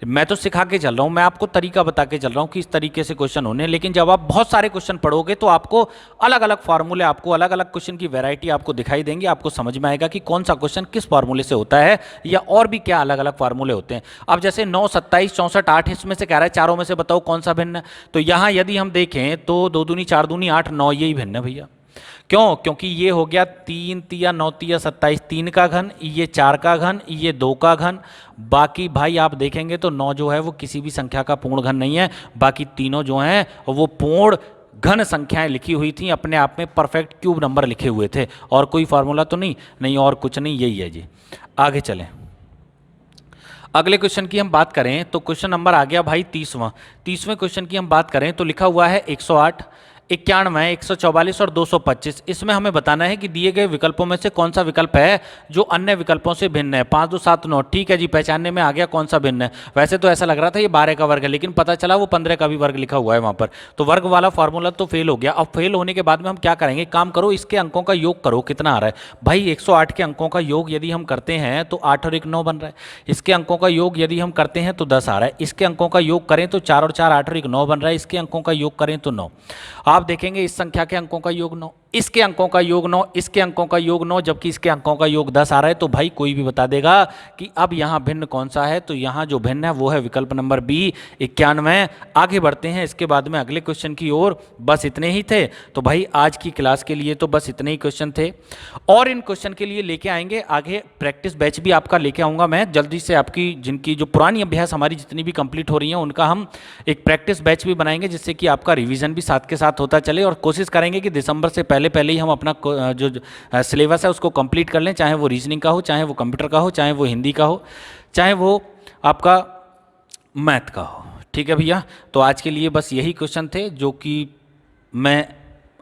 मैं तो सिखा के चल रहा हूँ, मैं आपको तरीका बता के चल रहा हूँ कि इस तरीके से क्वेश्चन होने। लेकिन जब आप बहुत सारे क्वेश्चन पढ़ोगे तो आपको अलग अलग फार्मूले, आपको अलग अलग क्वेश्चन की वैरायटी आपको दिखाई देंगी। आपको समझ में आएगा कि कौन सा क्वेश्चन किस फार्मूले से होता है, या और भी क्या अलग अलग फार्मूले होते हैं। अब जैसे 9 27 64 8, इसमें से कह रहा है चारों में से बताओ कौन सा भिन्न है। तो यहाँ यदि हम देखें तो 2 दूनी 4 दूनी 8 9, यही भिन्न है भैया। क्यों? क्योंकि ये हो गया 3 तिया 9 तिया 27, 3 का घन, ये 4 का घन, ये 2 का घन। बाकी भाई आप देखेंगे तो 9 जो है वो किसी भी संख्या का पूर्ण घन नहीं है। बाकी तीनों जो हैं वो पूर्ण घन संख्याएं लिखी हुई थी, अपने आप में परफेक्ट क्यूब नंबर लिखे हुए थे। और कोई फार्मूला तो नहीं और कुछ नहीं, यही है जी। आगे चलें, अगले क्वेश्चन की हम बात करें तो क्वेश्चन नंबर आ गया भाई 30वें क्वेश्चन की हम बात करें तो लिखा हुआ है 108, 91, 144 और 225। इसमें हमें बताना है कि दिए गए विकल्पों में से कौन सा विकल्प है जो अन्य विकल्पों से भिन्न है। 5 2 7 9, ठीक है जी, पहचानने में आ गया कौन सा भिन्न है। वैसे तो ऐसा लग रहा था ये 12 का वर्ग है, लेकिन पता चला वो 15 का भी वर्ग लिखा हुआ है वहां पर। तो वर्ग वाला फॉर्मूला तो फेल हो गया। अब फेल होने के बाद में हम क्या करेंगे? काम करो, इसके अंकों का योग करो, कितना आ रहा है भाई? 108 के अंकों का योग यदि हम करते हैं तो 8 और 1 9 बन रहा है। इसके अंकों का योग यदि हम करते हैं तो 10 आ रहा है। इसके अंकों का योग करें तो 4 और 4 8 और 1 9 बन रहा है। इसके अंकों का योग करें तो 9। आप देखेंगे इस संख्या के अंकों का योग 9, इसके अंकों का योग 9, इसके अंकों का योग 9, जबकि इसके अंकों का योग 10 आ रहा है। तो भाई कोई भी बता देगा कि अब यहां भिन्न कौन सा है। तो यहां जो भिन्न है वो है विकल्प नंबर बी, 91। आगे बढ़ते हैं इसके बाद में अगले क्वेश्चन की ओर। बस इतने ही थे। तो भाई आज की क्लास के लिए तो बस इतने ही क्वेश्चन थे, और इन क्वेश्चन के लिए लेके आएंगे आगे प्रैक्टिस बैच भी आपका लेके आऊंगा मैं जल्दी से। आपकी जिनकी जो पुरानी अभ्यास हमारी जितनी भी कंप्लीट हो रही है उनका हम एक प्रैक्टिस बैच भी बनाएंगे, जिससे कि आपका रिवीजन भी साथ के साथ होता चले। और कोशिश करेंगे कि दिसंबर से पहले ही हम अपना जो सिलेबस है उसको कंप्लीट कर लें, चाहे वो रीजनिंग का हो, चाहे वो कंप्यूटर का हो, चाहे वो हिंदी का हो, चाहे वो आपका मैथ का हो। ठीक है भैया, तो आज के लिए बस यही क्वेश्चन थे जो कि मैं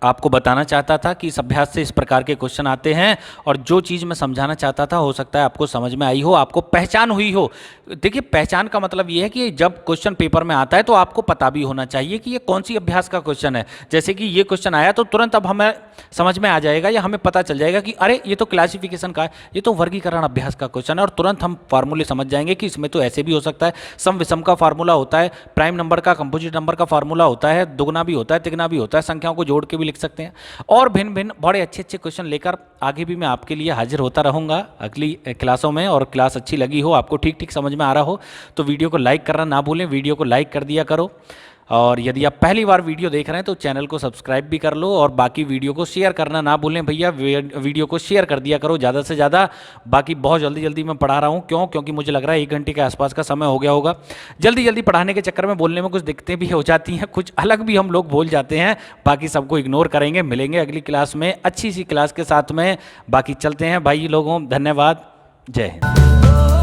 आपको बताना चाहता था कि इस अभ्यास से इस प्रकार के क्वेश्चन आते हैं। और जो चीज़ मैं समझाना चाहता था हो सकता है आपको समझ में आई हो, आपको पहचान हुई हो। देखिए पहचान का मतलब ये है कि जब क्वेश्चन पेपर में आता है तो आपको पता भी होना चाहिए कि ये कौन सी अभ्यास का क्वेश्चन है। जैसे कि ये क्वेश्चन आया तो तुरंत अब हमें समझ में आ जाएगा या हमें पता चल जाएगा कि अरे ये तो क्लासिफिकेशन का है, ये तो वर्गीकरण अभ्यास का क्वेश्चन है। और तुरंत हम फार्मूले समझ जाएंगे कि इसमें तो ऐसे भी हो सकता है, सम विषम का फार्मूला होता है, प्राइम नंबर का कंपोजिट नंबर का फार्मूला होता है, दुगना भी होता है, तिगना भी होता है, संख्याओं को जोड़ के भी लिख सकते हैं। और भिन्न भिन्न बड़े अच्छे अच्छे क्वेश्चन लेकर आगे भी मैं आपके लिए हाजिर होता रहूँगा अगली क्लासों में। और क्लास अच्छी लगी हो, आपको ठीक ठीक समझ में आ रहा हो तो वीडियो को लाइक करना ना भूलें, वीडियो को लाइक कर दिया करो। और यदि आप पहली बार वीडियो देख रहे हैं तो चैनल को सब्सक्राइब भी कर लो, और बाकी वीडियो को शेयर करना ना भूलें भैया। वीडियो को शेयर कर दिया करो ज़्यादा से ज़्यादा। बाकी बहुत जल्दी जल्दी मैं पढ़ा रहा हूँ, क्योंकि मुझे लग रहा है 1 घंटे के आसपास का समय हो गया होगा। जल्दी जल्दी पढ़ाने के चक्कर में बोलने में कुछ दिक्कतें भी हो जाती हैं, कुछ अलग भी हम लोग बोल जाते हैं। बाकी सबको इग्नोर करेंगे, मिलेंगे अगली क्लास में अच्छी सी क्लास के साथ में। बाकी चलते हैं भाई लोगों, धन्यवाद, जय हिंद।